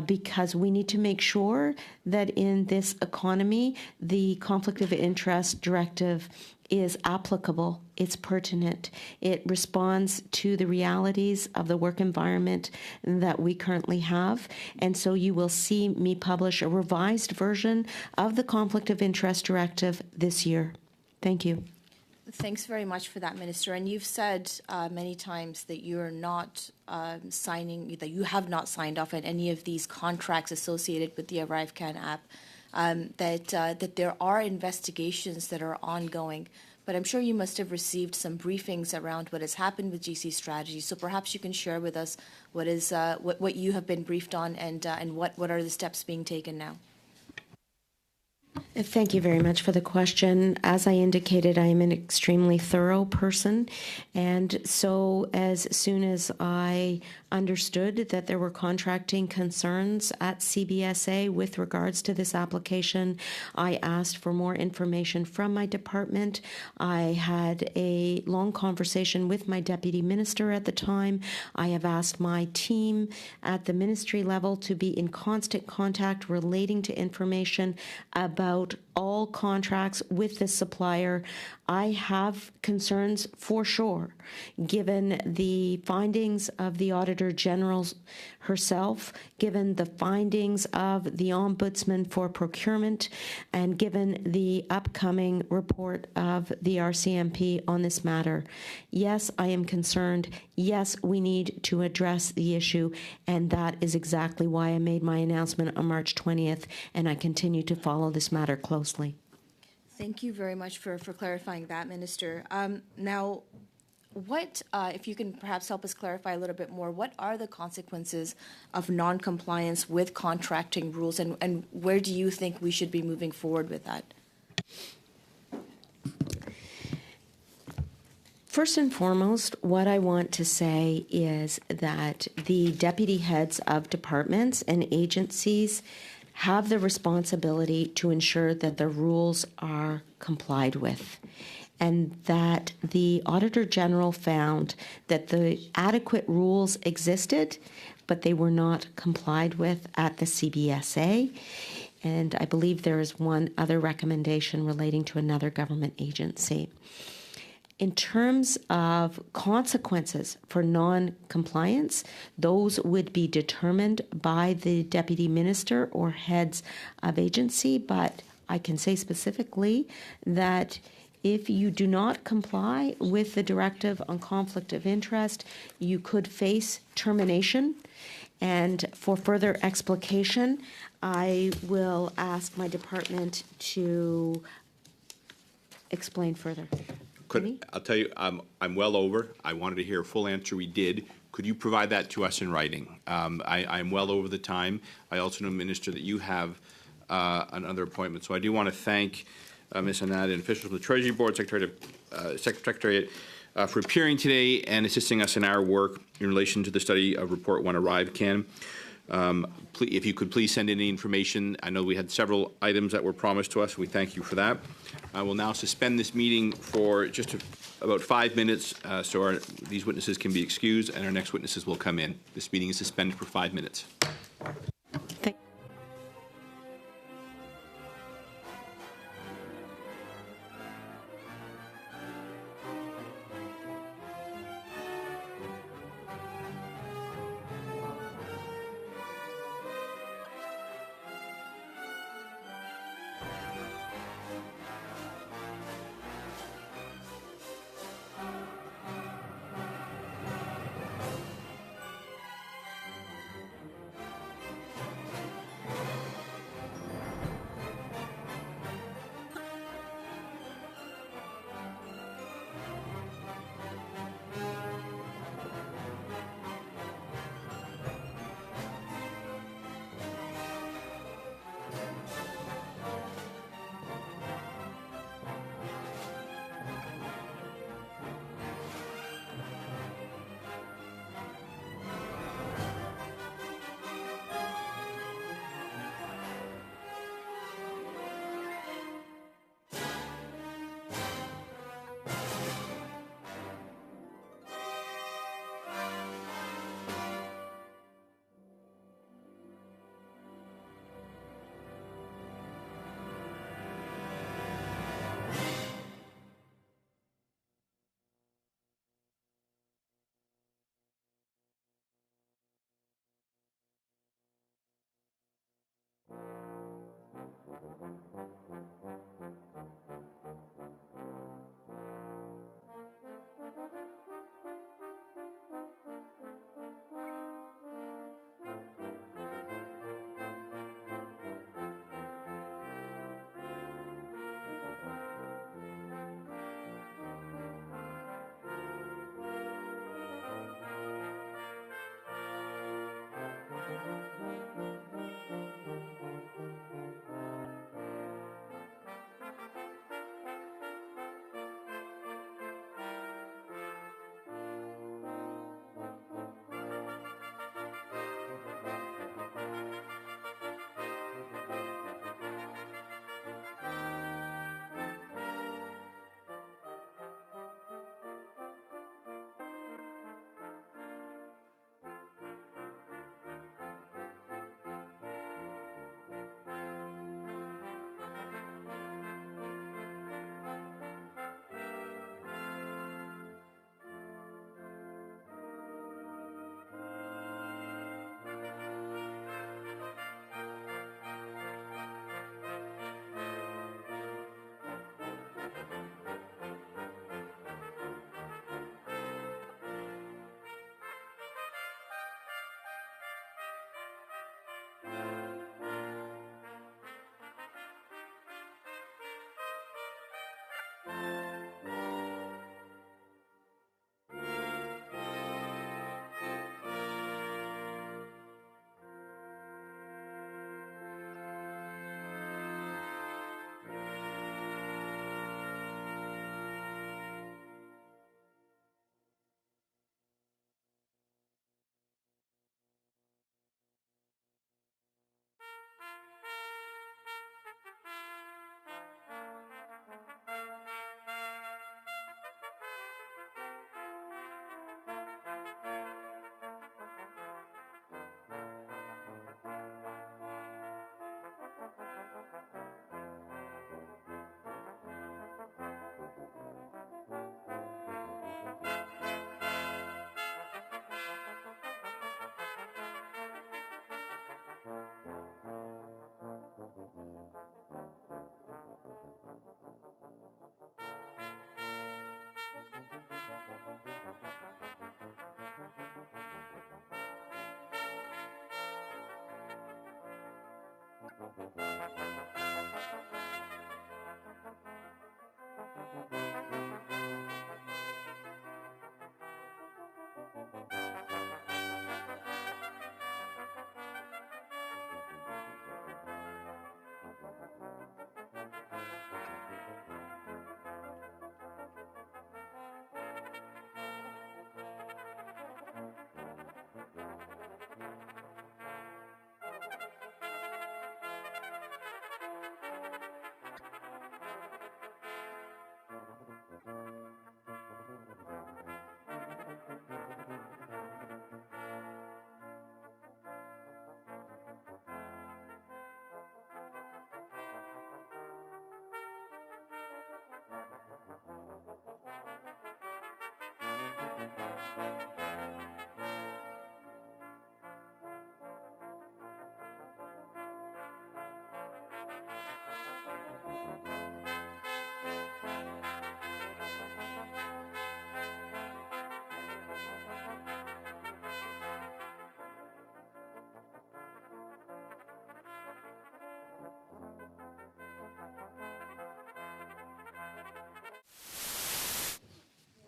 because we need to make sure that in this economy, the conflict of interest directive is applicable, it's pertinent, it responds to the realities of the work environment that we currently have. And so you will see me publish a revised version of the conflict of interest directive this year. Thank you. Thanks very much for that, Minister. And you've said many times that you're not that you have not signed off on any of these contracts associated with the ArriveCan app, that there are investigations that are ongoing. But I'm sure you must have received some briefings around what has happened with GC Strategy. So perhaps you can share with us what you have been briefed on and what are the steps being taken now. Thank you very much for the question. As I indicated, I am an extremely thorough person. And so as soon as I understood that there were contracting concerns at CBSA with regards to this application, I asked for more information from my department. I had a long conversation with my deputy minister at the time. I have asked my team at the ministry level to be in constant contact relating to information about all contracts with this supplier. I have concerns for sure, given the findings of the Auditor General herself, given the findings of the Ombudsman for Procurement, and given the upcoming report of the RCMP on this matter. Yes, I am concerned. Yes, we need to address the issue, and that is exactly why I made my announcement on March 20th, and I continue to follow this matter closely. Thank you very much for clarifying that, Minister. Now, what, if you can perhaps help us clarify a little bit more, what are the consequences of non-compliance with contracting rules, and where do you think we should be moving forward with that? First and foremost, what I want to say is that the deputy heads of departments and agencies have the responsibility to ensure that the rules are complied with, and that the Auditor General found that the adequate rules existed, but they were not complied with at the CBSA. And I believe there is one other recommendation relating to another government agency. In terms of consequences for non-compliance, those would be determined by the Deputy Minister or heads of agency, but I can say specifically that if you do not comply with the directive on conflict of interest, you could face termination. And for further explication, I will ask my department to explain further. I'll tell you, I'm well over. I wanted to hear a full answer. We did. Could you provide that to us in writing? I'm well over the time. I also know, Minister, that you have another appointment. So I do want to thank Ms. Anad and officials of the Treasury Board, Secretariat, for appearing today and assisting us in our work in relation to the study of Report 1 ArriveCAN. If you could please send in any information. I know we had several items that were promised to us. We thank you for that. I will now suspend this meeting for just about 5 minutes so these witnesses can be excused and our next witnesses will come in. This meeting is suspended for 5 minutes.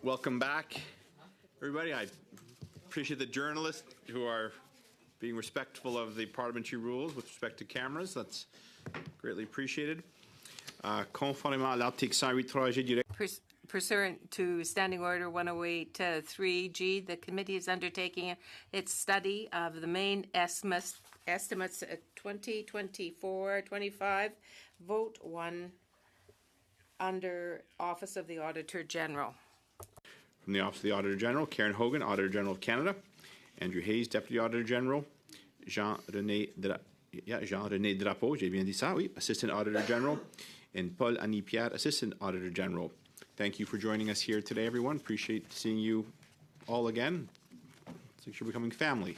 Welcome back, everybody. I appreciate the journalists who are being respectful of the parliamentary rules with respect to cameras. That's greatly appreciated. Conformément à l'article 108.3G du Pursuant to Standing Order 108.3G, the committee is undertaking its study of the main estimates 2024-25, Vote 1, under Office of the Auditor General. From the Office of the Auditor General, Karen Hogan, Auditor General of Canada, Andrew Hayes, Deputy Auditor General, Jean-René Drapeau, j'ai bien dit ça, oui, Assistant Auditor General, and Paul-Annie Pierre, Assistant Auditor General. Thank you for joining us here today, everyone. Appreciate seeing you all again. It's like you're becoming family.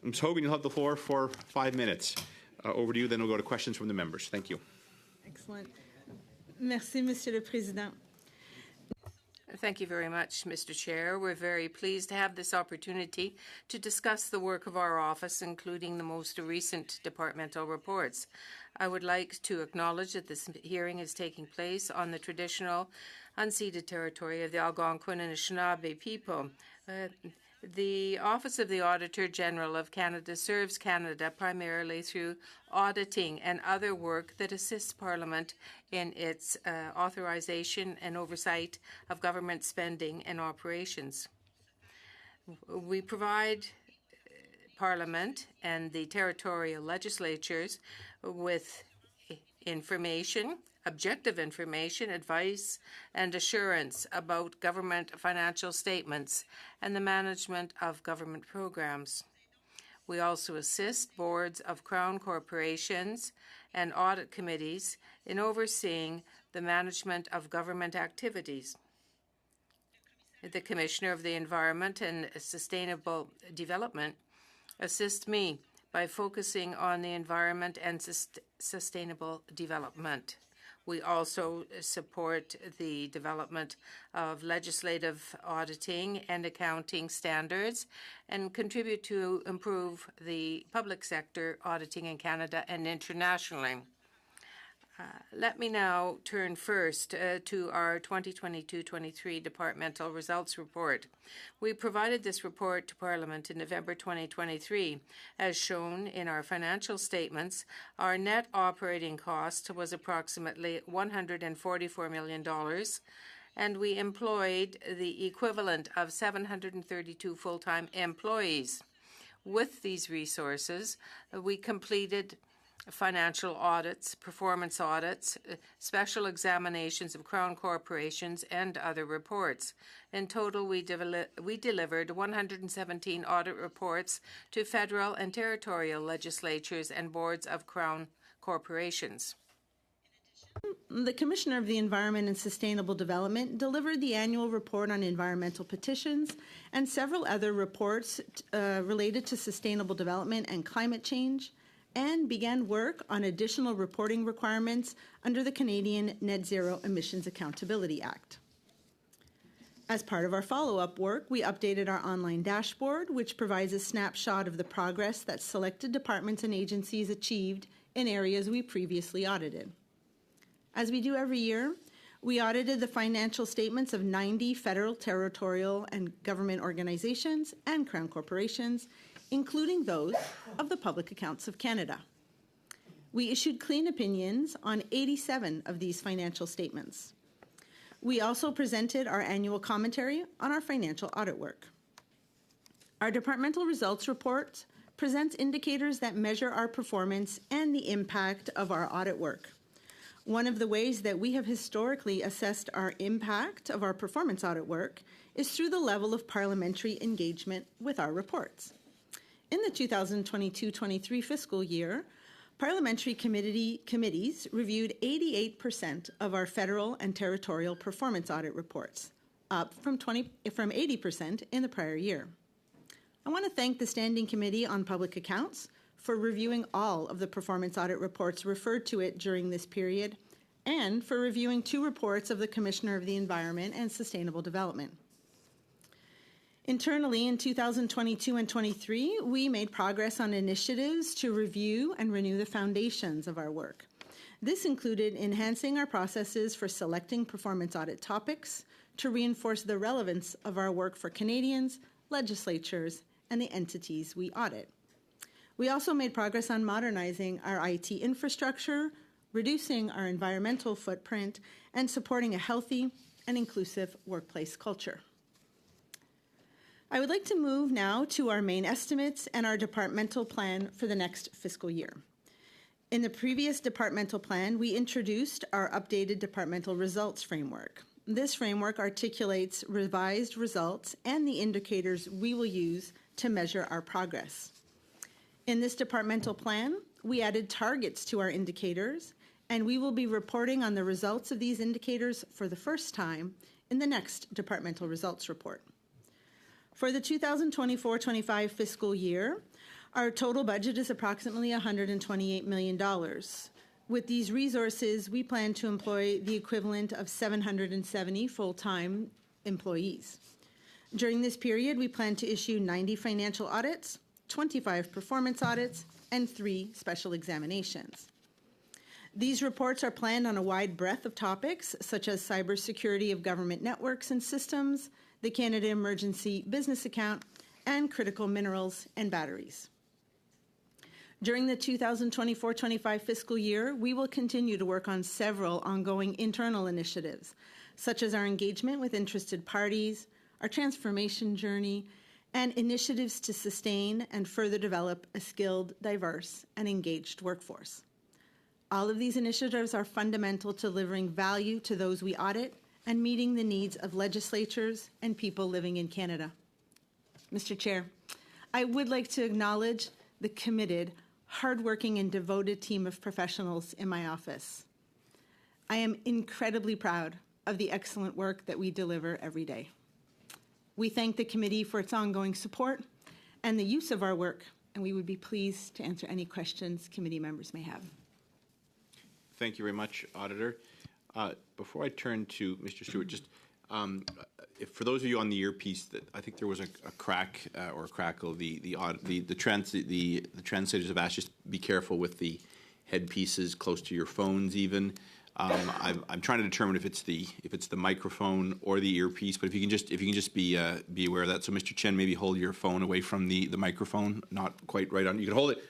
Ms. Hogan, you'll have the floor for 5 minutes. Over to you, then we'll go to questions from the members. Thank you. Excellent. Merci, Monsieur le Président. Thank you very much, Mr. Chair. We're very pleased to have this opportunity to discuss the work of our office, including the most recent departmental reports. I would like to acknowledge that this hearing is taking place on the traditional unceded territory of the Algonquin and Anishinaabe people. The Office of the Auditor General of Canada serves Canada primarily through auditing and other work that assists Parliament in its authorization and oversight of government spending and operations. We provide Parliament and the territorial legislatures with information, objective information, advice, and assurance about government financial statements and the management of government programs. We also assist boards of Crown corporations and audit committees in overseeing the management of government activities. The Commissioner of the Environment and Sustainable Development assists me by focusing on the environment and sustainable development. We also support the development of legislative auditing and accounting standards and contribute to improve the public sector auditing in Canada and internationally. Let me now turn first to our 2022-23 Departmental Results Report. We provided this report to Parliament in November 2023. As shown in our financial statements, our net operating cost was approximately $144 million, and we employed the equivalent of 732 full-time employees. With these resources, we completed financial audits, performance audits, special examinations of Crown corporations, and other reports. In total, we delivered 117 audit reports to federal and territorial legislatures and boards of Crown corporations. The Commissioner of the Environment and Sustainable Development delivered the annual report on environmental petitions and several other reports related to sustainable development and climate change, and began work on additional reporting requirements under the Canadian Net Zero Emissions Accountability Act. As part of our follow-up work, we updated our online dashboard, which provides a snapshot of the progress that selected departments and agencies achieved in areas we previously audited. As we do every year, we audited the financial statements of 90 federal, territorial, and government organizations and Crown corporations, including those of the Public Accounts of Canada. We issued clean opinions on 87 of these financial statements. We also presented our annual commentary on our financial audit work. Our departmental results report presents indicators that measure our performance and the impact of our audit work. One of the ways that we have historically assessed our impact of our performance audit work is through the level of parliamentary engagement with our reports. In the 2022-23 fiscal year, parliamentary committees reviewed 88% of our federal and territorial performance audit reports, up from 80% in the prior year. I want to thank the Standing Committee on Public Accounts for reviewing all of the performance audit reports referred to it during this period, and for reviewing 2 reports of the Commissioner of the Environment and Sustainable Development. Internally, in 2022 and 23, we made progress on initiatives to review and renew the foundations of our work. This included enhancing our processes for selecting performance audit topics, to reinforce the relevance of our work for Canadians, legislatures, and the entities we audit. We also made progress on modernizing our IT infrastructure, reducing our environmental footprint, and supporting a healthy and inclusive workplace culture. I would like to move now to our main estimates and our departmental plan for the next fiscal year. In the previous departmental plan, we introduced our updated departmental results framework. This framework articulates revised results and the indicators we will use to measure our progress. In this departmental plan, we added targets to our indicators, and we will be reporting on the results of these indicators for the first time in the next departmental results report. For the 2024-25 fiscal year, our total budget is approximately $128 million. With these resources, we plan to employ the equivalent of 770 full-time employees. During this period, we plan to issue 90 financial audits, 25 performance audits, and 3 special examinations. These reports are planned on a wide breadth of topics, such as cybersecurity of government networks and systems, the Canada Emergency Business Account, and critical minerals and batteries. During the 2024-25 fiscal year, we will continue to work on several ongoing internal initiatives, such as our engagement with interested parties, our transformation journey, and initiatives to sustain and further develop a skilled, diverse, and engaged workforce. All of these initiatives are fundamental to delivering value to those we audit and meeting the needs of legislatures and people living in Canada. Mr. Chair, I would like to acknowledge the committed, hardworking, and devoted team of professionals in my office. I am incredibly proud of the excellent work that we deliver every day. We thank the committee for its ongoing support and the use of our work, and we would be pleased to answer any questions committee members may have. Thank you very much, Auditor. Before I turn to Mr. Stewart, just if for those of you on the earpiece, that I think there was a crack or a crackle. The translators have asked you to be careful with the headpieces close to your phones. Even I'm trying to determine if it's the microphone or the earpiece. But if you can just be aware of that. So, Mr. Chen, maybe hold your phone away from the microphone, not quite right on. You can hold it.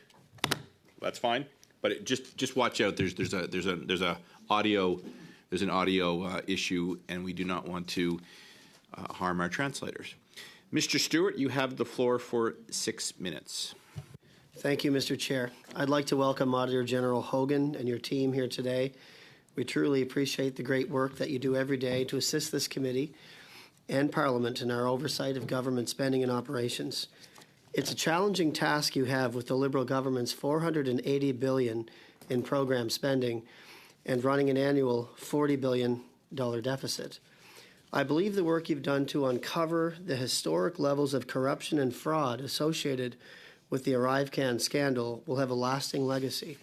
That's fine. But just watch out. There's an audio issue, and we do not want to harm our translators. Mr. Stewart, you have the floor for 6 minutes. Thank you, Mr. Chair. I'd like to welcome Auditor General Hogan and your team here today. We truly appreciate the great work that you do every day to assist this committee and Parliament in our oversight of government spending and operations. It's a challenging task you have with the Liberal government's $480 billion in program spending and running an annual $40 billion deficit. I believe the work you've done to uncover the historic levels of corruption and fraud associated with the ArriveCan scandal will have a lasting legacy.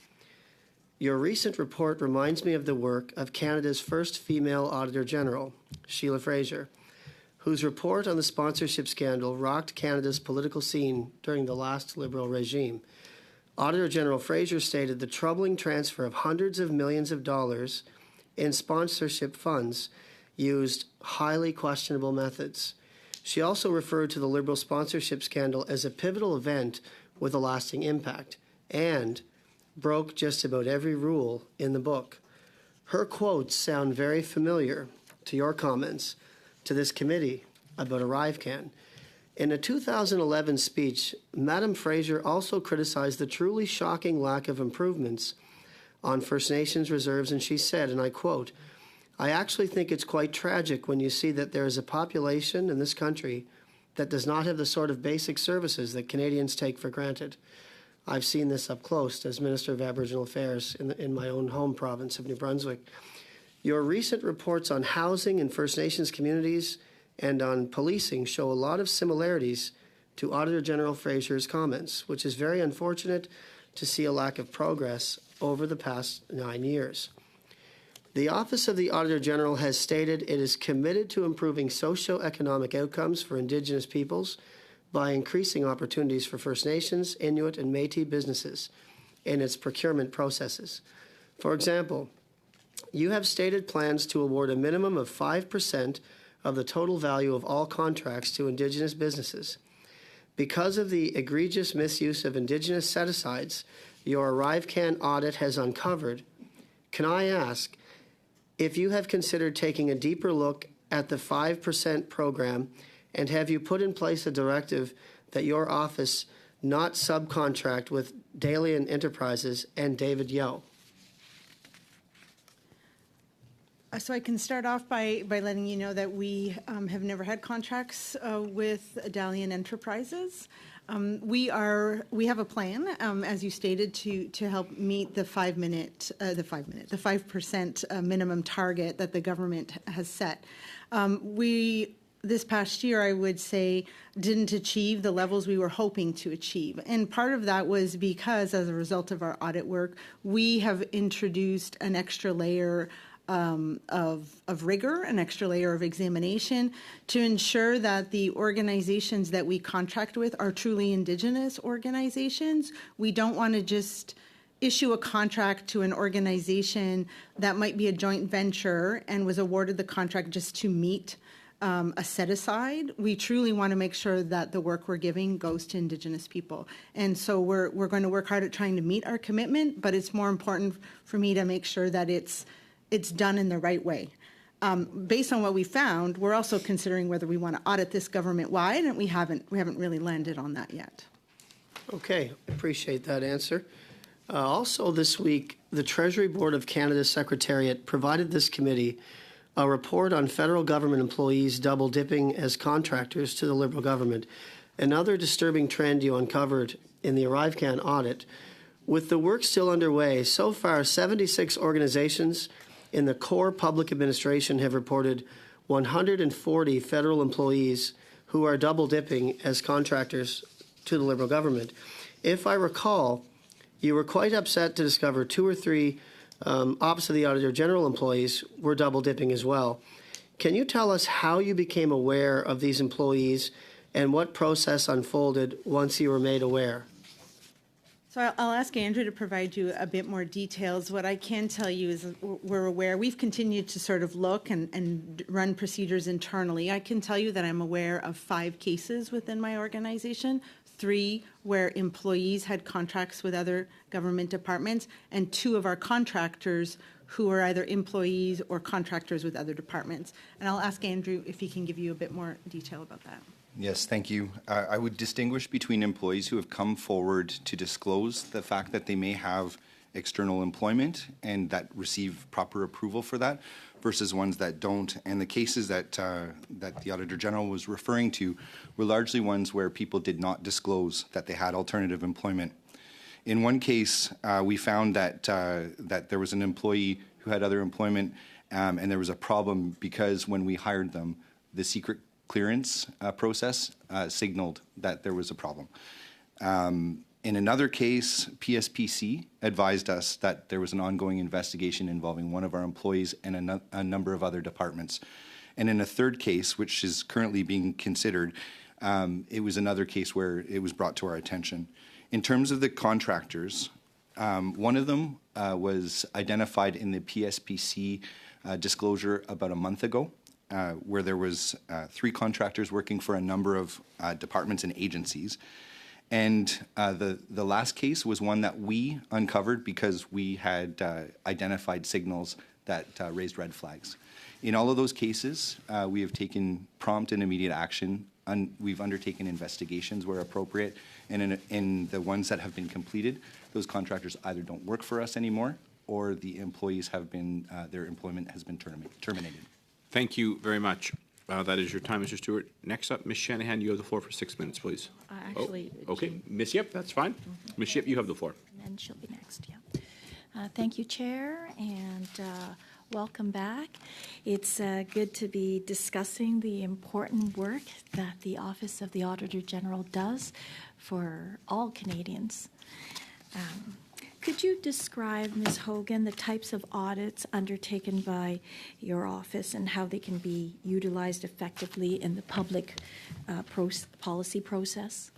Your recent report reminds me of the work of Canada's first female Auditor General, Sheila Fraser, whose report on the sponsorship scandal rocked Canada's political scene during the last Liberal regime. Auditor General Fraser stated the troubling transfer of hundreds of millions of dollars in sponsorship funds used highly questionable methods. She also referred to the Liberal sponsorship scandal as a pivotal event with a lasting impact and broke just about every rule in the book. Her quotes sound very familiar to your comments to this committee about ArriveCan. In a 2011 speech, Madam Fraser also criticized the truly shocking lack of improvements on First Nations reserves, and she said, and I quote, "I actually think it's quite tragic when you see that there is a population in this country that does not have the sort of basic services that Canadians take for granted." I've seen this up close as Minister of Aboriginal Affairs in my own home province of New Brunswick. Your recent reports on housing in First Nations communities and on policing show a lot of similarities to Auditor General Fraser's comments, which is very unfortunate to see a lack of progress over the past 9 years. The Office of the Auditor General has stated it is committed to improving socio-economic outcomes for Indigenous peoples by increasing opportunities for First Nations, Inuit, and Métis businesses in its procurement processes. For example, you have stated plans to award a minimum of 5% of the total value of all contracts to Indigenous businesses. Because of the egregious misuse of Indigenous set-asides your ArriveCan audit has uncovered, can I ask if you have considered taking a deeper look at the 5% program, and have you put in place a directive that your office not subcontract with Dalian Enterprises and David Yeo? So I can start off by letting you know that we have never had contracts with Dalian Enterprises. We have a plan, as you stated, to help meet the 5% minimum target that the government has set. This past year, I would say, didn't achieve the levels we were hoping to achieve. And part of that was because, as a result of our audit work, we have introduced an extra layer of rigor, an extra layer of examination to ensure that the organizations that we contract with are truly Indigenous organizations. We don't want to just issue a contract to an organization that might be a joint venture and was awarded the contract just to meet a set-aside. We truly want to make sure that the work we're giving goes to Indigenous people. And so we're going to work hard at trying to meet our commitment, but it's more important for me to make sure that it's done in the right way. Based on what we found, we're also considering whether we want to audit this government-wide, and we haven't really landed on that yet. Okay, appreciate that answer. Also this week, the Treasury Board of Canada Secretariat provided this committee a report on federal government employees double dipping as contractors to the Liberal government. Another disturbing trend you uncovered in the ArriveCan audit. With the work still underway, so far 76 organizations in the core public administration have reported 140 federal employees who are double dipping as contractors to the Liberal government. If I recall, you were quite upset to discover 2 or 3 Office of the Auditor General employees were double dipping as well. Can you tell us how you became aware of these employees and what process unfolded once you were made aware? So I'll ask Andrew to provide you a bit more details. What I can tell you is we're aware. We've continued to sort of look and run procedures internally. I can tell you that I'm aware of 5 cases within my organization, 3 where employees had contracts with other government departments, and 2 of our contractors who are either employees or contractors with other departments. And I'll ask Andrew if he can give you a bit more detail about that. Yes, thank you. I would distinguish between employees who have come forward to disclose the fact that they may have external employment and that receive proper approval for that versus ones that don't. And the cases that the Auditor General was referring to were largely ones where people did not disclose that they had alternative employment. In one case, we found that there was an employee who had other employment, and there was a problem because when we hired them, the secret clearance process signaled that there was a problem. In another case, PSPC advised us that there was an ongoing investigation involving one of our employees and a number of other departments. And in a third case, which is currently being considered, it was another case where it was brought to our attention. In terms of the contractors, one of them was identified in the PSPC disclosure about a month ago, where there was 3 contractors working for a number of departments and agencies. And the last case was one that we uncovered because we had identified signals that raised red flags. In all of those cases, we have taken prompt and immediate action. We've undertaken investigations where appropriate. And in the ones that have been completed, those contractors either don't work for us anymore or the employees have been, their employment has been terminated. Thank you very much. That is your time, Mr. Stewart. Next up, Ms. Shanahan, you have the floor for 6 minutes, please. Actually, okay. Ms. Yip, that's fine. Ms. Yip, you have the floor. And she'll be next, yeah. Thank you, Chair, and welcome back. It's good to be discussing the important work that the Office of the Auditor General does for all Canadians. Could you describe, Ms. Hogan, the types of audits undertaken by your office and how they can be utilized effectively in the public policy process?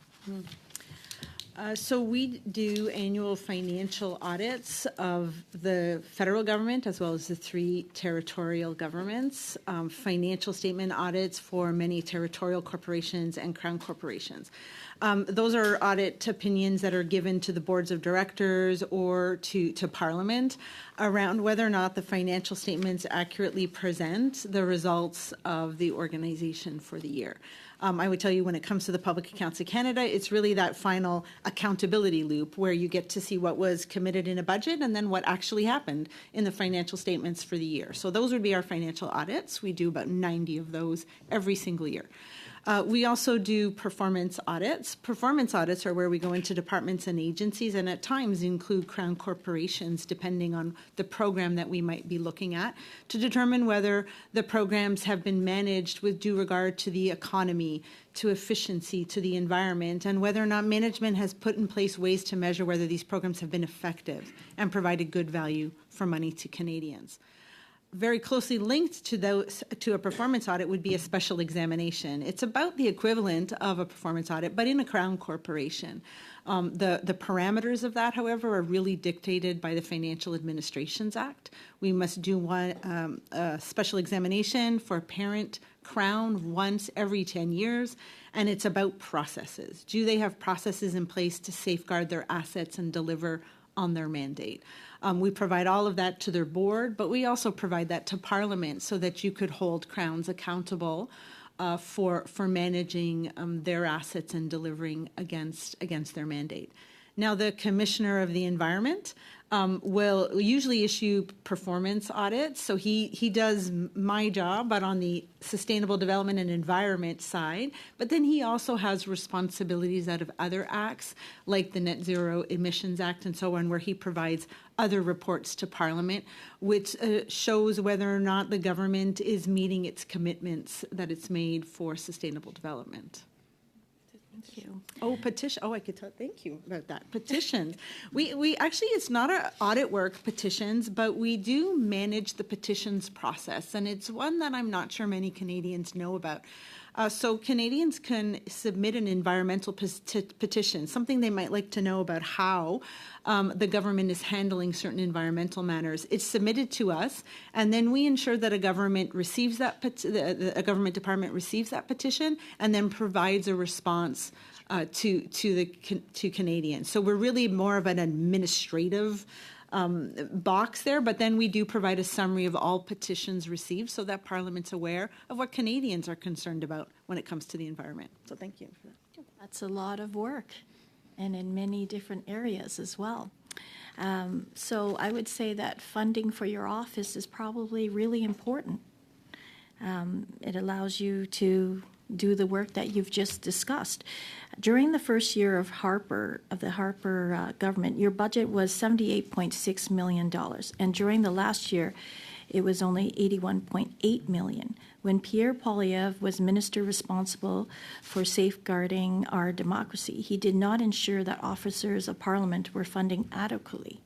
So we do annual financial audits of the federal government as well as the 3 territorial governments, financial statement audits for many territorial corporations and crown corporations. Those are audit opinions that are given to the boards of directors or to Parliament around whether or not the financial statements accurately present the results of the organization for the year. I would tell you when it comes to the Public Accounts of Canada, it's really that final accountability loop where you get to see what was committed in a budget and then what actually happened in the financial statements for the year. So those would be our financial audits. We do about 90 of those every single year. We also do performance audits. Performance audits are where we go into departments and agencies and at times include crown corporations depending on the program that we might be looking at to determine whether the programs have been managed with due regard to the economy, to efficiency, to the environment, and whether or not management has put in place ways to measure whether these programs have been effective and provided good value for money to Canadians. Very closely linked to a performance audit would be a special examination. It's about the equivalent of a performance audit, but in a crown corporation. The parameters of that, however, are really dictated by the Financial Administrations Act. We must do a special examination for parent crown once every 10 years, and it's about processes. Do they have processes in place to safeguard their assets and deliver on their mandate? We provide all of that to their board, but we also provide that to Parliament so that you could hold crowns accountable for managing their assets and delivering against their mandate. Now, the Commissioner of the Environment will usually issue performance audits. So he does my job, but on the sustainable development and environment side. But then he also has responsibilities out of other acts, like the Net Zero Emissions Act and so on, where he provides other reports to Parliament, which shows whether or not the government is meeting its commitments that it's made for sustainable development. Thank you. Oh, petition. Oh, I could tell. Thank you about that. Petitions. We actually, it's not our audit work, petitions, but we do manage the petitions process. And it's one that I'm not sure many Canadians know about. So Canadians can submit an environmental petition, something they might like to know about how the government is handling certain environmental matters. It's submitted to us, and then we ensure that a government receives that a government department receives that petition, and then provides a response to Canadians. So we're really more of an administrative box there, but then we do provide a summary of all petitions received so that Parliament's aware of what Canadians are concerned about when it comes to the environment. So thank you for that. That's a lot of work, and in many different areas as well. So I would say that funding for your office is probably really important. It allows you to do the work that you've just discussed. During the first year of the Harper government, your budget was $78.6 million, and during the last year, it was only $81.8 million. When Pierre Poilievre was minister responsible for safeguarding our democracy, he did not ensure that officers of Parliament were funding adequately.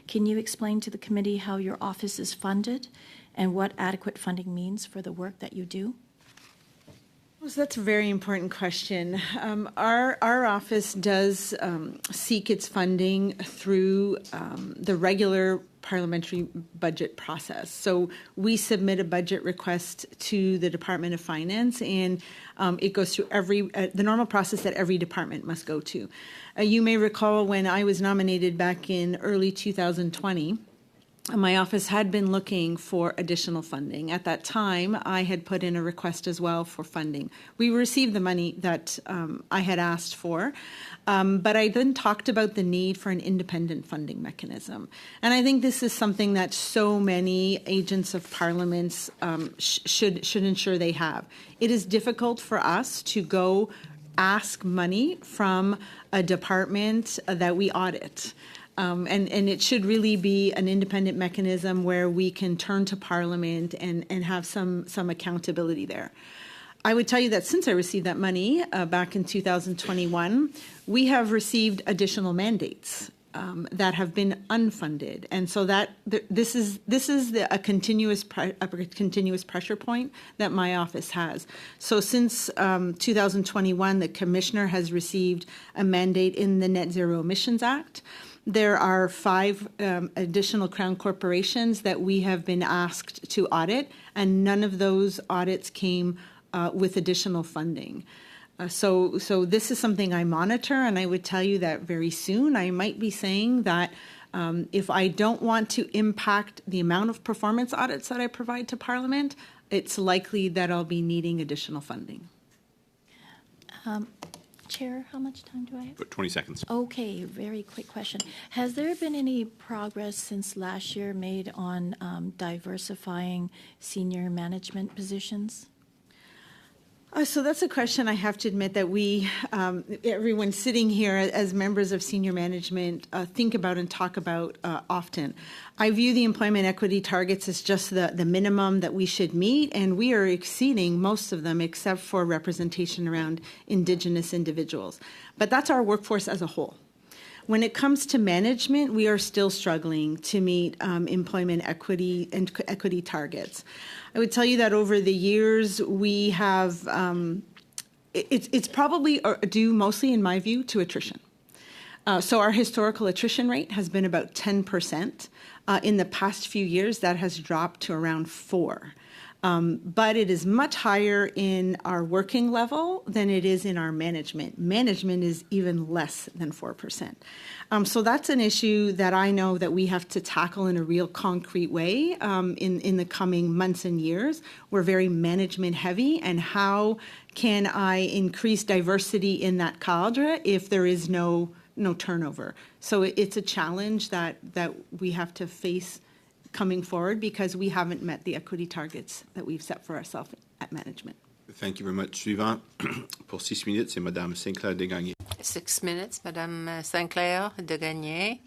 Can you explain to the committee how your office is funded and what adequate funding means for the work that you do? So that's a very important question. Our office does seek its funding through the regular parliamentary budget process. So we submit a budget request to the Department of Finance, and it goes through the normal process that every department must go to. You may recall when I was nominated back in early 2020, my office had been looking for additional funding. At that time, I had put in a request as well for funding. We received the money that I had asked for, but I then talked about the need for an independent funding mechanism. And I think this is something that so many agents of parliaments should ensure they have. It is difficult for us to go ask money from a department that we audit. And it should really be an independent mechanism where we can turn to Parliament and have some accountability there. I would tell you that since I received that money back in 2021, we have received additional mandates. that have been unfunded, and so this is a continuous pressure point that my office has. So since 2021, the commissioner has received a mandate in the Net Zero Emissions Act. There are 5 additional Crown corporations that we have been asked to audit, and none of those audits came with additional funding. So this is something I monitor, and I would tell you that very soon I might be saying that if I don't want to impact the amount of performance audits that I provide to Parliament, it's likely that I'll be needing additional funding. Chair, how much time do I have? About 20 seconds. Okay, very quick question. Has there been any progress since last year made on diversifying senior management positions? So that's a question I have to admit that we, everyone sitting here as members of senior management, think about and talk about often. I view the employment equity targets as just the minimum that we should meet, and we are exceeding most of them except for representation around Indigenous individuals. But that's our workforce as a whole. When it comes to management, we are still struggling to meet employment equity and equity targets. I would tell you that over the years, we have, it's probably due mostly, in my view, to attrition. So our historical attrition rate has been about 10%. In the past few years, that has dropped to around 4%. But it is much higher in our working level than it is in our management. Management is even less than 4%. So that's an issue that I know that we have to tackle in a real concrete way in the coming months and years. We're very management heavy, and how can I increase diversity in that cadre if there is no turnover? So it's a challenge that we have to face coming forward because we haven't met the equity targets that we've set for ourselves at management. Thank you very much. Suivant, pour 6 minutes, c'est Madame Sinclair Desgagnés. 6 minutes, Madame Sinclair Desgagnés.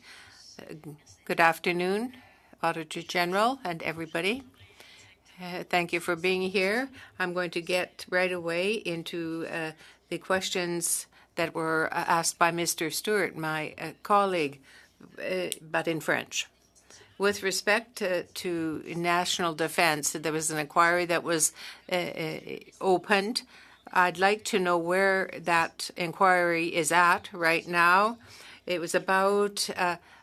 Good afternoon, Auditor General and everybody. Thank you for being here. I'm going to get right away into the questions that were asked by Mr. Stewart, my colleague, but in French. With respect to national defense, there was an inquiry that was opened. I'd like to know where that inquiry is at right now. It was about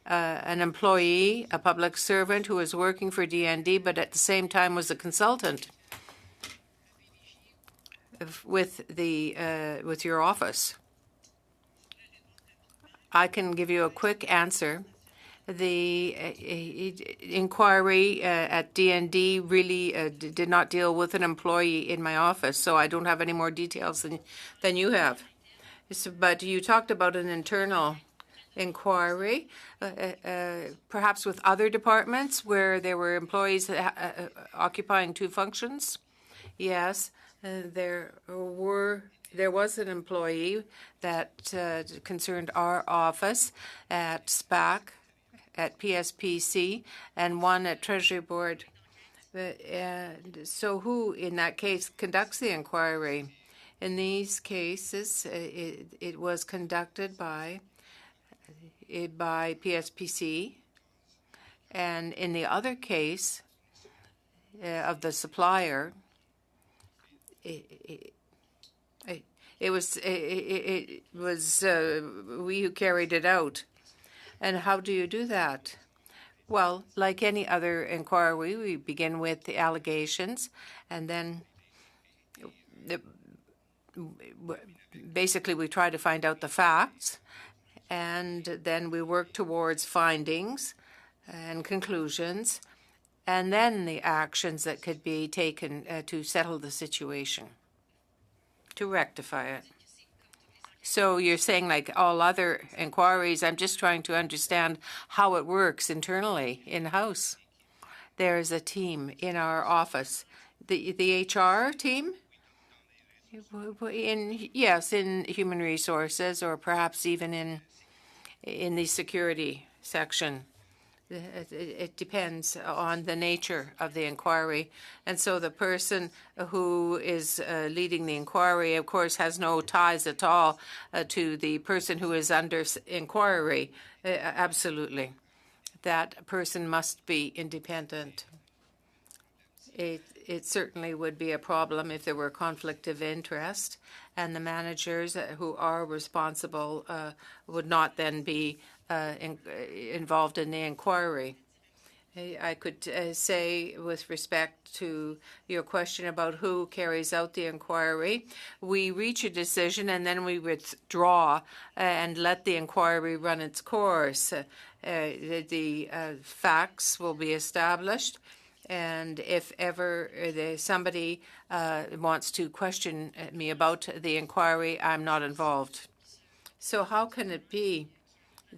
an employee, a public servant who was working for DND, but at the same time was a consultant with your office. I can give you a quick answer. The inquiry at DND really did not deal with an employee in my office, so I don't have any more details than you have. But you talked about an internal inquiry, perhaps with other departments where there were employees occupying 2 functions. Yes, there was an employee that concerned our office at SPAC, at PSPC, and one at Treasury Board. So who, in that case, conducts the inquiry? In these cases, it was conducted by PSPC, and in the other case of the supplier, it was we who carried it out. And how do you do that? Well, like any other inquiry, we begin with the allegations, and then basically we try to find out the facts, and then we work towards findings and conclusions, and then the actions that could be taken to settle the situation, to rectify it. So you're saying, like all other inquiries, I'm just trying to understand how it works internally, in-house. There's a team in our office, the HR team, in human resources, or perhaps even in the security section. It depends on the nature of the inquiry. And so the person who is leading the inquiry, of course, has no ties at all to the person who is under inquiry. Absolutely. That person must be independent. It certainly would be a problem if there were conflict of interest, and the managers who are responsible would not then be involved in the inquiry. I could say, with respect to your question about who carries out the inquiry, we reach a decision and then we withdraw and let the inquiry run its course. The facts will be established, and if ever somebody wants to question me about the inquiry, I'm not involved. So how can it be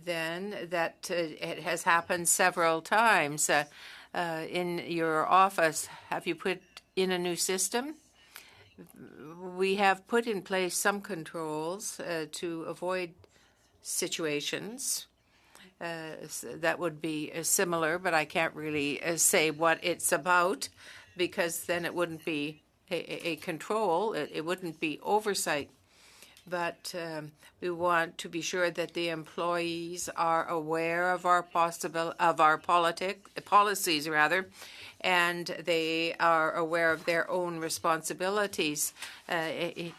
then that it has happened several times in your office? Have you put in a new system? We have put in place some controls to avoid situations that would be similar, but I can't really say what it's about, because then it wouldn't be a control, it wouldn't be oversight. But we want to be sure that the employees are aware of our policies, and they are aware of their own responsibilities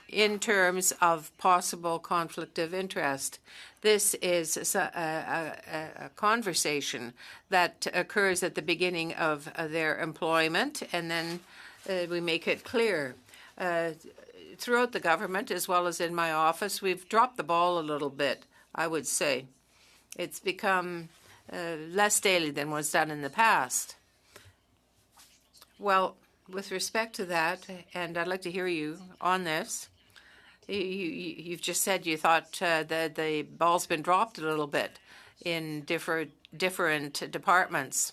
in terms of possible conflict of interest. This is a conversation that occurs at the beginning of their employment, and then we make it clear. Throughout the government, as well as in my office, we've dropped the ball a little bit, I would say. It's become less daily than was done in the past. Well, with respect to that, and I'd like to hear you on this, you've just said you thought that the ball's been dropped a little bit in different departments.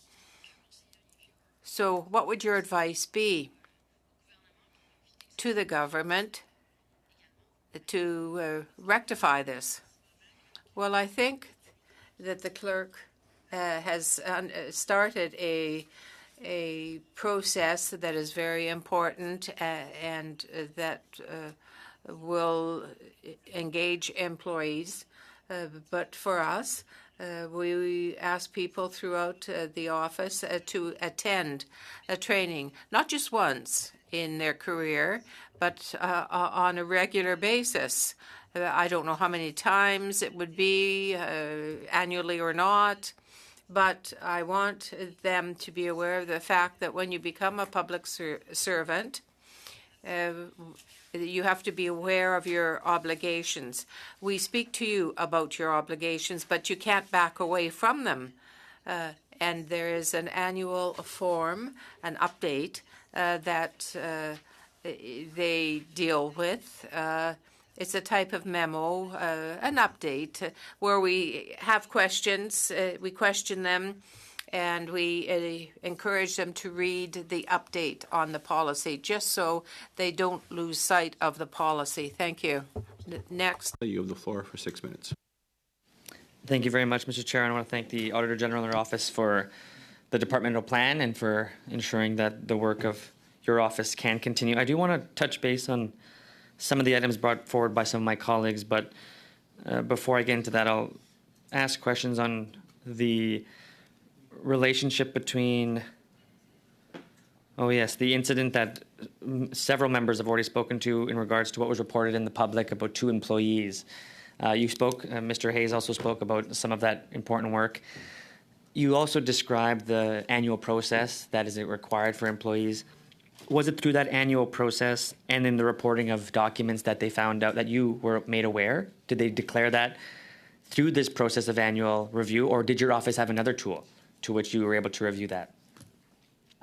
So what would your advice be to the government to rectify this? Well, I think that the clerk has started a process that is very important and that will engage employees. But for us, we ask people throughout the office to attend a training, not just once in their career, but on a regular basis. I don't know how many times it would be, annually or not, but I want them to be aware of the fact that when you become a public servant, you have to be aware of your obligations. We speak to you about your obligations, but you can't back away from them. And there is an annual form, an update, that they deal with. It's a type of memo, an update, where we have questions, we question them, and we encourage them to read the update on the policy, just so they don't lose sight of the policy. Thank you. Next. You have the floor for 6 minutes. Thank you very much, Mr. Chair. I want to thank the Auditor General and their office for the departmental plan and for ensuring that the work of your office can continue. I do want to touch base on some of the items brought forward by some of my colleagues, but before I get into that, I'll ask questions on the relationship between, the incident that several members have already spoken to in regards to what was reported in the public about 2 employees. You spoke, Mr. Hayes also spoke about some of that important work. You also described the annual process that is required for employees. Was it through that annual process and in the reporting of documents that they found out that you were made aware? Did they declare that through this process of annual review, or did your office have another tool to which you were able to review that?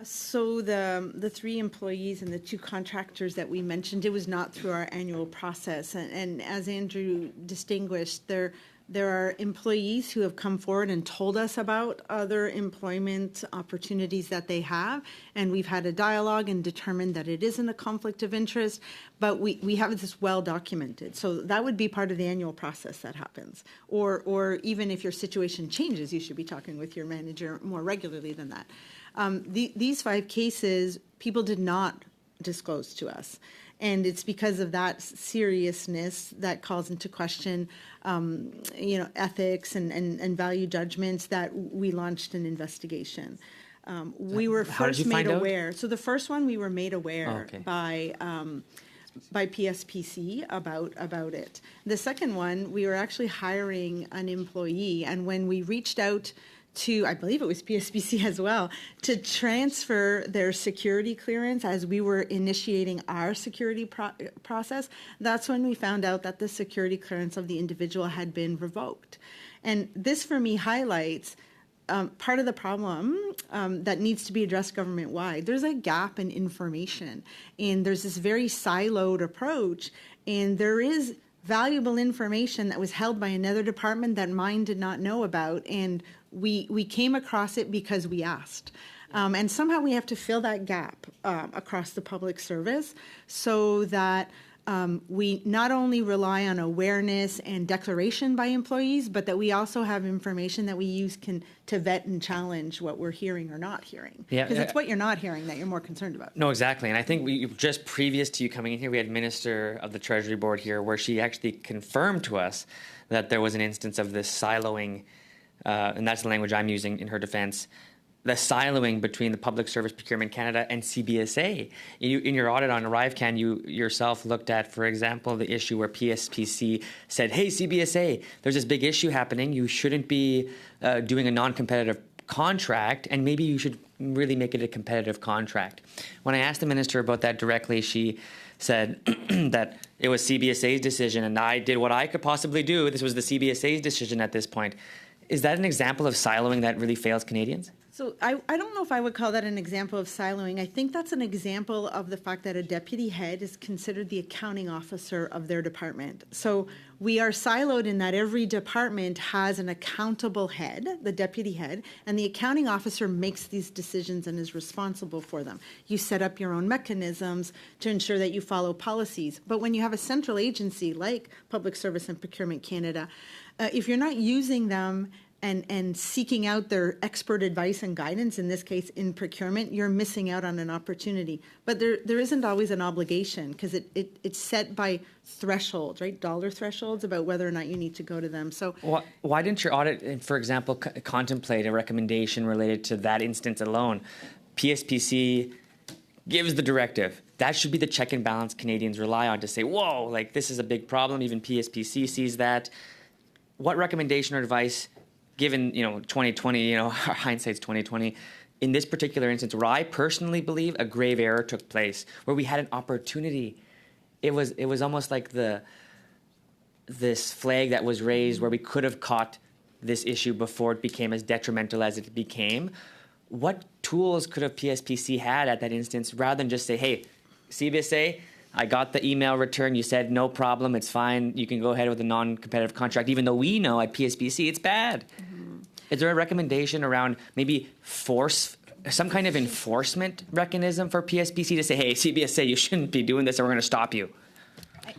So the 3 employees and the 2 contractors that we mentioned, it was not through our annual process. And as Andrew distinguished, there There are employees who have come forward and told us about other employment opportunities that they have, and we've had a dialogue and determined that it isn't a conflict of interest, but we have this well documented. So that would be part of the annual process that happens. Or even if your situation changes, you should be talking with your manager more regularly than that. These 5 cases, people did not disclose to us. And it's because of that seriousness that calls into question, ethics and value judgments that we launched an investigation. We were first made aware. So the first one, we were made aware by PSPC about it. The second one, we were actually hiring an employee, and when we reached out to, I believe it was PSPC as well, to transfer their security clearance as we were initiating our security process, that's when we found out that the security clearance of the individual had been revoked. And this, for me, highlights part of the problem that needs to be addressed government-wide. There's a gap in information, and there's this very siloed approach, and there is valuable information that was held by another department that mine did not know about, and we came across it because we asked. And somehow we have to fill that gap across the public service so that we not only rely on awareness and declaration by employees, but that we also have information that we use to vet and challenge what we're hearing or not hearing. Because it's what you're not hearing that you're more concerned about. No, exactly. And I think just previous to you coming in here, we had Minister of the Treasury Board here where she actually confirmed to us that there was an instance of this siloing, and that's the language I'm using in her defense, the siloing between the Public Service Procurement Canada and CBSA. In your audit on ArriveCan, you yourself looked at, for example, the issue where PSPC said, hey, CBSA, there's this big issue happening. You shouldn't be doing a non-competitive contract, and maybe you should really make it a competitive contract. When I asked the minister about that directly, she said that it was CBSA's decision, and I did what I could possibly do. This was the CBSA's decision at this point. Is that an example of siloing that really fails Canadians? So I don't know if I would call that an example of siloing. I think that's an example of the fact that a deputy head is considered the accounting officer of their department. So we are siloed in that every department has an accountable head, the deputy head, and the accounting officer makes these decisions and is responsible for them. You set up your own mechanisms to ensure that you follow policies. But when you have a central agency like Public Service and Procurement Canada, if you're not using them and seeking out their expert advice and guidance, in this case in procurement, you're missing out on an opportunity. But there isn't always an obligation because it's set by thresholds, right? Dollar thresholds about whether or not you need to go to them. So why didn't your audit, for example, contemplate a recommendation related to that instance alone? PSPC gives the directive. That should be the check and balance Canadians rely on to say, whoa, like this is a big problem. Even PSPC sees that. What recommendation or advice, given 2020, hindsight's 2020, in this particular instance, where I personally believe a grave error took place, where we had an opportunity, it was almost like this flag that was raised where we could have caught this issue before it became as detrimental as it became. What tools could have PSPC had at that instance, rather than just say, hey, CBSA, I got the email return. You said, no problem, it's fine. You can go ahead with a non-competitive contract, even though we know at PSPC it's bad. Mm-hmm. Is there a recommendation around maybe some kind of enforcement mechanism for PSPC to say, hey, CBSA, you shouldn't be doing this or we're going to stop you?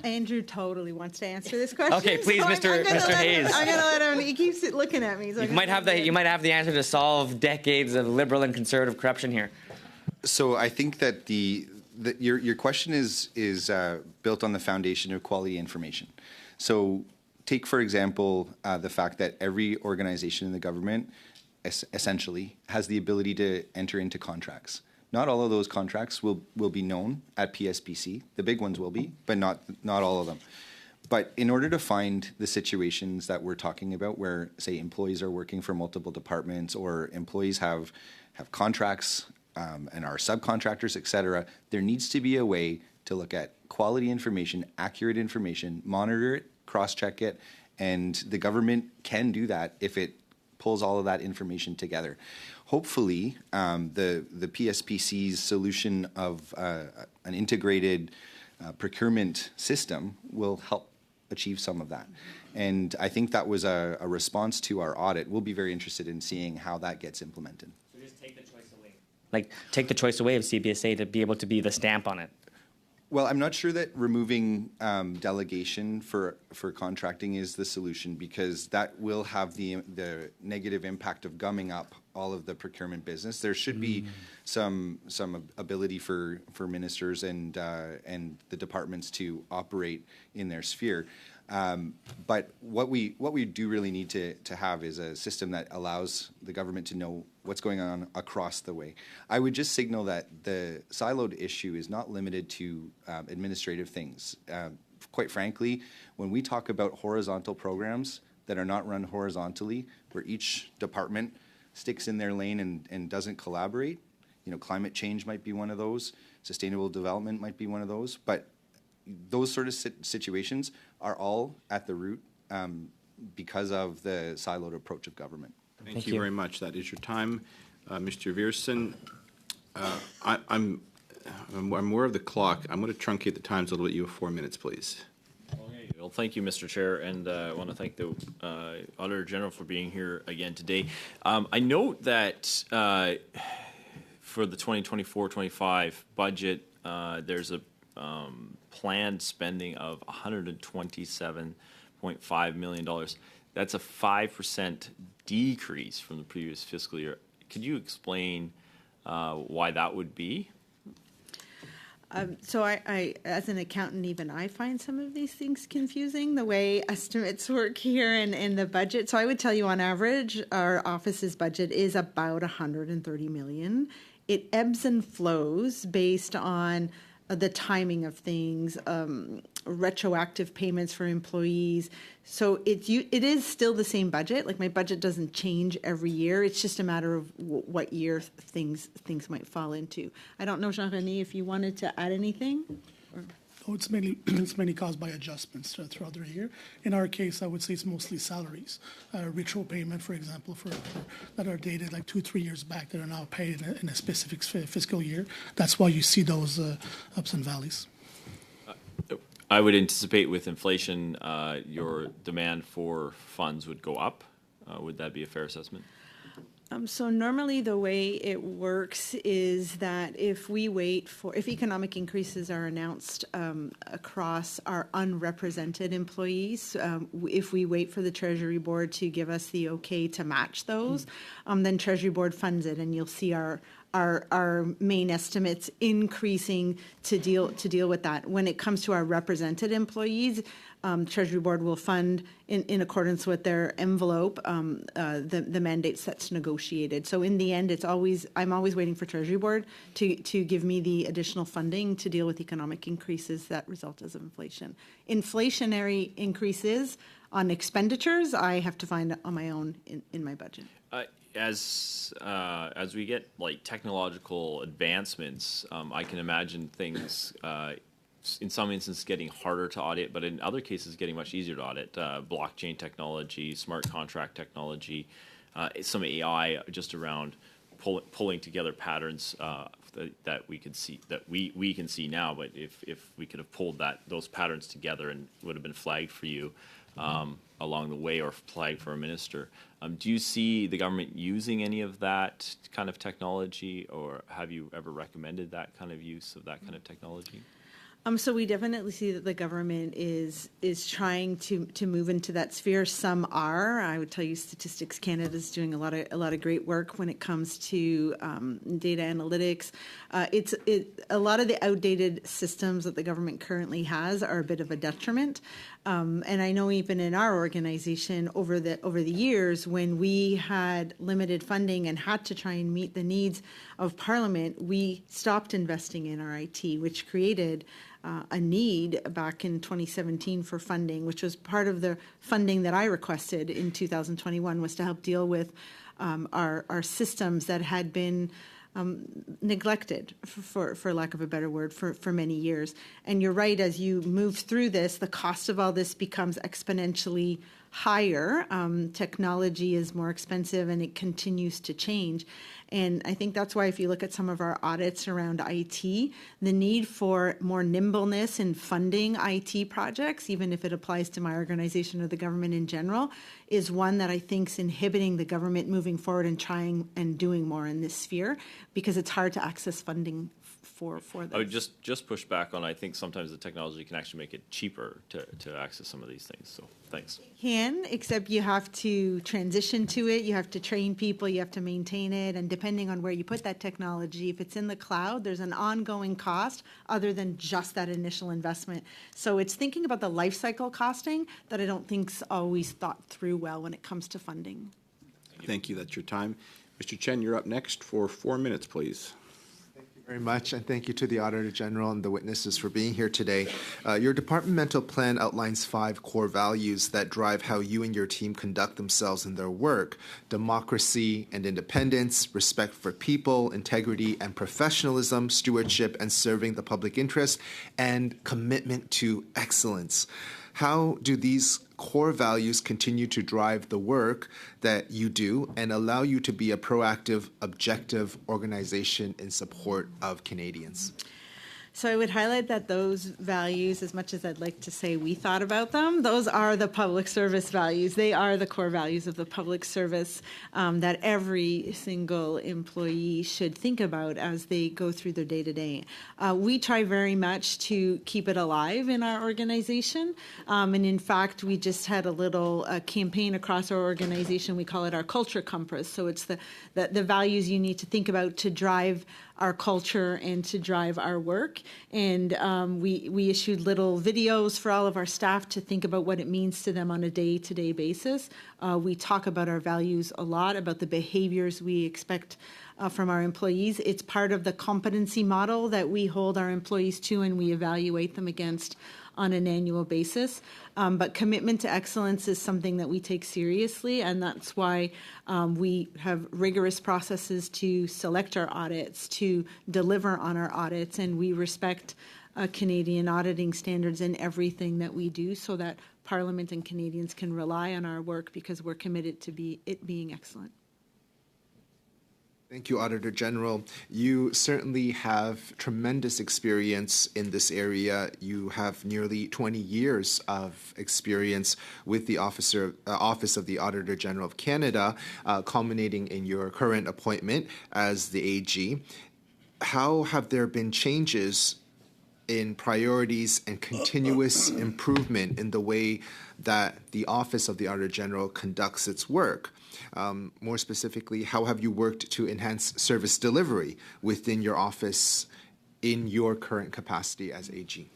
Andrew totally wants to answer this question. Okay, please, so Mr. Hayes. I'm going to let him. He keeps looking at me. So you might have the answer to solve decades of liberal and conservative corruption here. So I think that your question is built on the foundation of quality information. So take, for example, the fact that every organization in the government essentially has the ability to enter into contracts. Not all of those contracts will be known at PSPC. The big ones will be, but not all of them. But in order to find the situations that we're talking about where, say, employees are working for multiple departments or employees have contracts and are subcontractors, et cetera, there needs to be a way to look at quality information, accurate information, monitor it, cross-check it, and the government can do that if it pulls all of that information together. Hopefully, the PSPC's solution of an integrated procurement system will help achieve some of that. And I think that was a response to our audit. We'll be very interested in seeing how that gets implemented. So just take the choice away. Like, take the choice away of CBSA to be able to be the stamp on it. Well, I'm not sure that removing delegation for contracting is the solution, because that will have the negative impact of gumming up all of the procurement business. There should be some ability for ministers and the departments to operate in their sphere. But what we do really need to have is a system that allows the government to know what's going on across the way. I would just signal that the siloed issue is not limited to administrative things. Quite frankly, when we talk about horizontal programs that are not run horizontally, where each department sticks in their lane and doesn't collaborate, climate change might be one of those, sustainable development might be one of those, but those sort of situations are all at the root because of the siloed approach of government. Thank you very much. That is your time. Mr. Viersen, I'm aware of the clock. I'm going to truncate the times a little bit. You have 4 minutes, please. Okay. Well, thank you, Mr. Chair, and I want to thank the Auditor General for being here again today. I note that for the 2024-25 budget, there's a planned spending of $127.5 million. That's a 5% decrease from the previous fiscal year. Could you explain why that would be? So I, as an accountant, even I find some of these things confusing, the way estimates work here and the budget. So I would tell you, on average, our office's budget is about $130 million. It ebbs and flows based on the timing of things, retroactive payments for employees. So it is still the same budget. Like, my budget doesn't change every year. It's just a matter of what year things might fall into. I don't know, Jean-René, if you wanted to add anything? Oh, it's mainly caused by adjustments throughout the year. In our case, I would say it's mostly salaries. Retro payment, for example, for that are dated like 2-3 years back that are now paid in a specific fiscal year. That's why you see those ups and valleys. I would anticipate with inflation, your demand for funds would go up. Would that be a fair assessment? So normally the way it works is that if economic increases are announced across our unrepresented employees, if we wait for the Treasury Board to give us the okay to match those, then Treasury Board funds it, and you'll see our main estimates increasing to deal with that. When it comes to our represented employees, Treasury Board will fund in accordance with their envelope the mandates that's negotiated. So in the end, I'm always waiting for Treasury Board to give me the additional funding to deal with economic increases that result as inflation. Inflationary increases on expenditures, I have to find on my own in my budget. As we get like technological advancements, I can imagine things in some instances getting harder to audit, but in other cases getting much easier to audit. Blockchain technology, smart contract technology, some AI just around pulling together patterns that we could see, that we can see now. But if we could have pulled those patterns together and would have been flagged for you along the way, or flagged for a minister. Do you see the government using any of that kind of technology, or have you ever recommended that kind of use of that kind of technology? So we definitely see that the government is trying to move into that sphere. Some are. I would tell you, Statistics Canada is doing a lot of great work when it comes to data analytics. A lot of the outdated systems that the government currently has are a bit of a detriment. And I know even in our organization over the years, when we had limited funding and had to try and meet the needs of Parliament, we stopped investing in our IT, which created a need back in 2017 for funding, which was part of the funding that I requested in 2021, was to help deal with our systems that had been neglected, for lack of a better word, for many years. And you're right, as you move through this, the cost of all this becomes exponentially higher. Technology is more expensive and it continues to change. And I think that's why if you look at some of our audits around IT, the need for more nimbleness in funding IT projects, even if it applies to my organization or the government in general, is one that I think is inhibiting the government moving forward and trying and doing more in this sphere, because it's hard to access funding for this. I would just push back on, I think sometimes the technology can actually make it cheaper to access some of these things. So thanks. Can, except you have to transition to it, you have to train people, you have to maintain it, and depending on where you put that technology, if it's in the cloud, there's an ongoing cost other than just that initial investment. So it's thinking about the life cycle costing that I don't think's always thought through well when it comes to funding. Thank you. That's your time. Mr. Chen, you're up next for 4 minutes, please. Very much, and thank you to the Auditor General and the witnesses for being here today. Your departmental plan outlines 5 core values that drive how you and your team conduct themselves in their work: democracy and independence, respect for people, integrity and professionalism, stewardship and serving the public interest, and commitment to excellence. How do these core values continue to drive the work that you do and allow you to be a proactive, objective organization in support of Canadians? So I would highlight that those values, as much as I'd like to say we thought about them, those are the public service values. They are the core values of the public service that every single employee should think about as they go through their day-to-day. We try very much to keep it alive in our organization. And in fact, we just had a little campaign across our organization. We call it our culture compass. So it's the values you need to think about to drive our culture and to drive our work. And we issued little videos for all of our staff to think about what it means to them on a day-to-day basis. We talk about our values a lot, about the behaviors we expect from our employees. It's part of the competency model that we hold our employees to and we evaluate them against on an annual basis. But commitment to excellence is something that we take seriously, and that's why we have rigorous processes to select our audits, to deliver on our audits, and we respect Canadian auditing standards in everything that we do so that Parliament and Canadians can rely on our work because we're committed to it being excellent. Thank you, Auditor General. You certainly have tremendous experience in this area. You have nearly 20 years of experience with the Office of the Auditor General of Canada, culminating in your current appointment as the AG. How have there been changes in priorities and continuous improvement in the way that the Office of the Auditor General conducts its work? More specifically, how have you worked to enhance service delivery within your office in your current capacity as AG?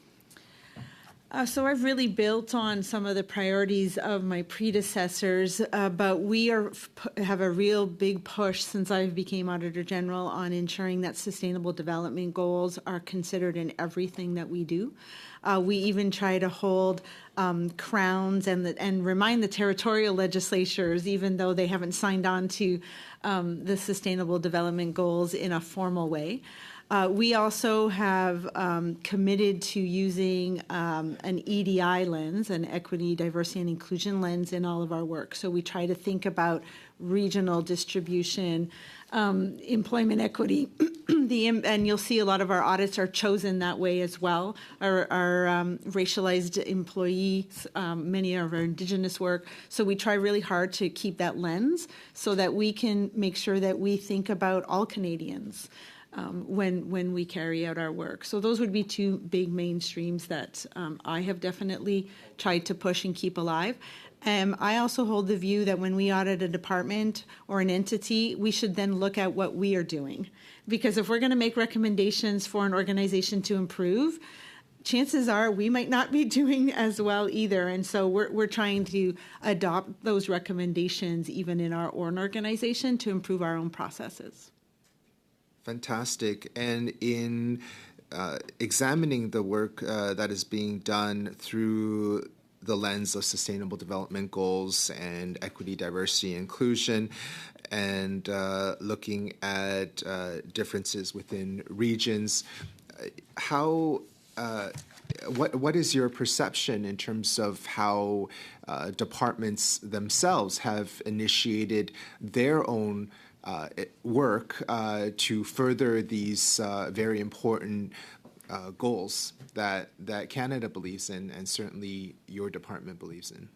So I've really built on some of the priorities of my predecessors, but we have a real big push since I became Auditor General on ensuring that sustainable development goals are considered in everything that we do. We even try to hold crowns and remind the territorial legislatures, even though they haven't signed on to the sustainable development goals in a formal way. We also have committed to using an EDI lens, an equity, diversity, and inclusion lens in all of our work. So we try to think about regional distribution, employment equity, and you'll see a lot of our audits are chosen that way as well. Our racialized employees, many of our Indigenous work. So we try really hard to keep that lens so that we can make sure that we think about all Canadians when we carry out our work. So those would be two big mainstreams that I have definitely tried to push and keep alive. I also hold the view that when we audit a department or an entity, we should then look at what we are doing. Because if we're going to make recommendations for an organization to improve, chances are we might not be doing as well either. And so we're trying to adopt those recommendations even in our own organization to improve our own processes. Fantastic. And in examining the work that is being done through the lens of sustainable development goals and equity, diversity, inclusion, and looking at differences within regions, how what is your perception in terms of how departments themselves have initiated their own work to further these very important goals that Canada believes in, and certainly your department believes in?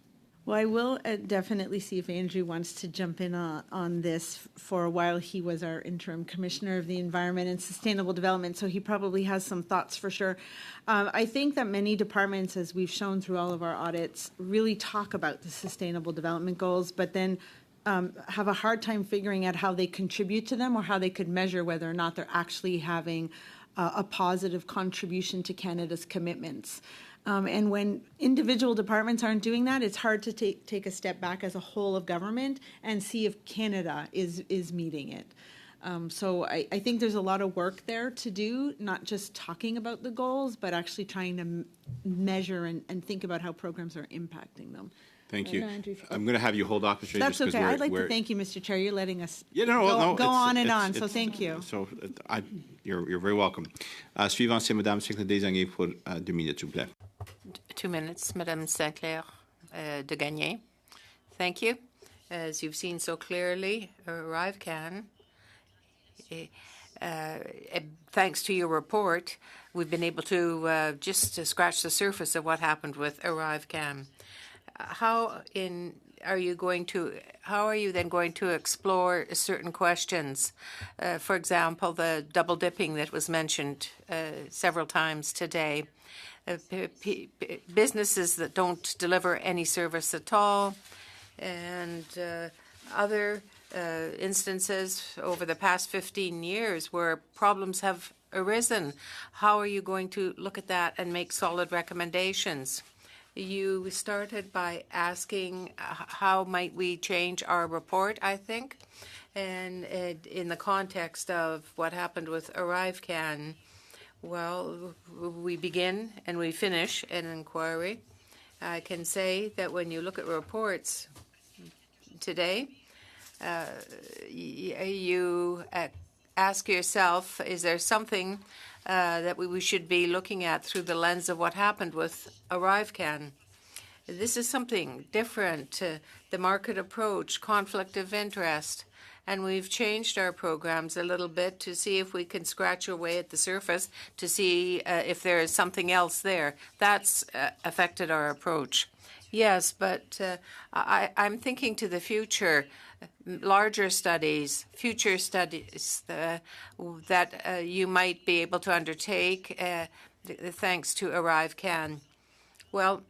Well, I will definitely see if Andrew wants to jump in on this. For a while, he was our interim commissioner of the Environment and Sustainable Development, so he probably has some thoughts for sure. I think that many departments, as we've shown through all of our audits, really talk about the Sustainable Development Goals, but then have a hard time figuring out how they contribute to them or how they could measure whether or not they're actually having a positive contribution to Canada's commitments. And when individual departments aren't doing that, it's hard to take a step back as a whole of government and see if Canada is meeting it. So I think there's a lot of work there to do, not just talking about the goals, but actually trying to measure and think about how programs are impacting them. Thank you. I'm going to have you hold off. That's okay. I'd like to thank you, Mr. Chair. You're letting us go on and on, so thank you. So you're very welcome. Suivant, c'est Madame Sinclair Desagniers pour 2 minutes, s'il vous plaît. 2 minutes, Madame Sinclair de Gagné. Thank you. As you've seen so clearly, ArriveCan, thanks to your report, we've been able to just scratch the surface of what happened with ArriveCan. How are you then going to explore certain questions? For example, the double dipping that was mentioned several times today. Businesses that don't deliver any service at all, and other instances over the past 15 years where problems have arisen. How are you going to look at that and make solid recommendations? You started by asking how might we change our report, I think, and in the context of what happened with ArriveCan. Well, we begin and we finish an inquiry. I can say that when you look at reports today, you ask yourself, is there something that we should be looking at through the lens of what happened with ArriveCan? This is something different, the market approach, conflict of interest. And we've changed our programs a little bit to see if we can scratch away at the surface to see if there is something else there. That's affected our approach. Yes, but I'm thinking to the future, larger studies, future studies that you might be able to undertake thanks to ArriveCan. Well,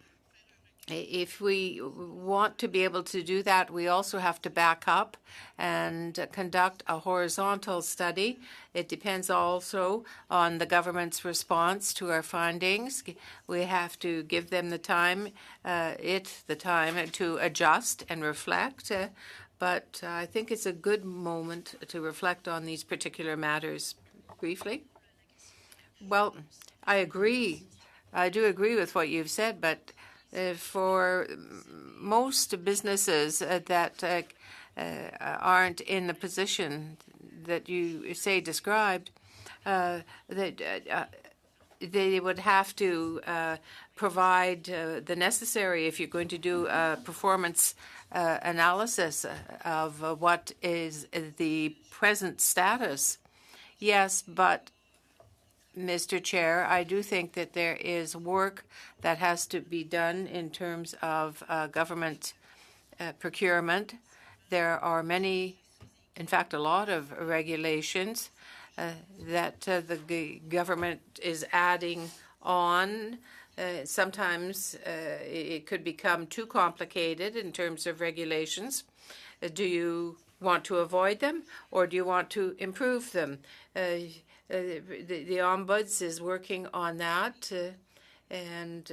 if we want to be able to do that, we also have to back up and conduct a horizontal study. It depends also on the government's response to our findings. We have to give them the time to adjust and reflect. But I think it's a good moment to reflect on these particular matters briefly. Well, I agree. I do agree with what you've said, but for most businesses that aren't in the position that you say described, that they would have to provide the necessary, if you're going to do a performance analysis of what is the present status. Yes, but Mr. Chair, I do think that there is work that has to be done in terms of government procurement. There are many, in fact, a lot of regulations that the government is adding on. Sometimes it could become too complicated in terms of regulations. Do you want to avoid them, or do you want to improve them? The Ombuds is working on that, and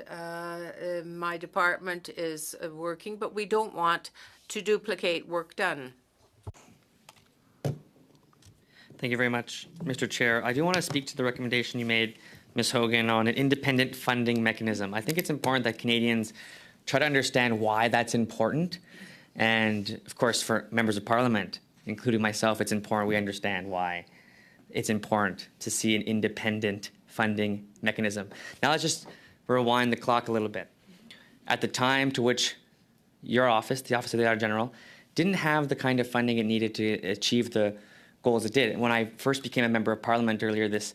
my department is working, but we don't want to duplicate work done. Thank you very much, Mr. Chair. I do want to speak to the recommendation you made, Ms. Hogan, on an independent funding mechanism. I think it's important that Canadians try to understand why that's important. And, of course, for members of Parliament, including myself, it's important we understand why it's important to see an independent funding mechanism. Now let's just rewind the clock a little bit. At the time to which your office, the Office of the Auditor General, didn't have the kind of funding it needed to achieve the goals it did. When I first became a member of Parliament earlier this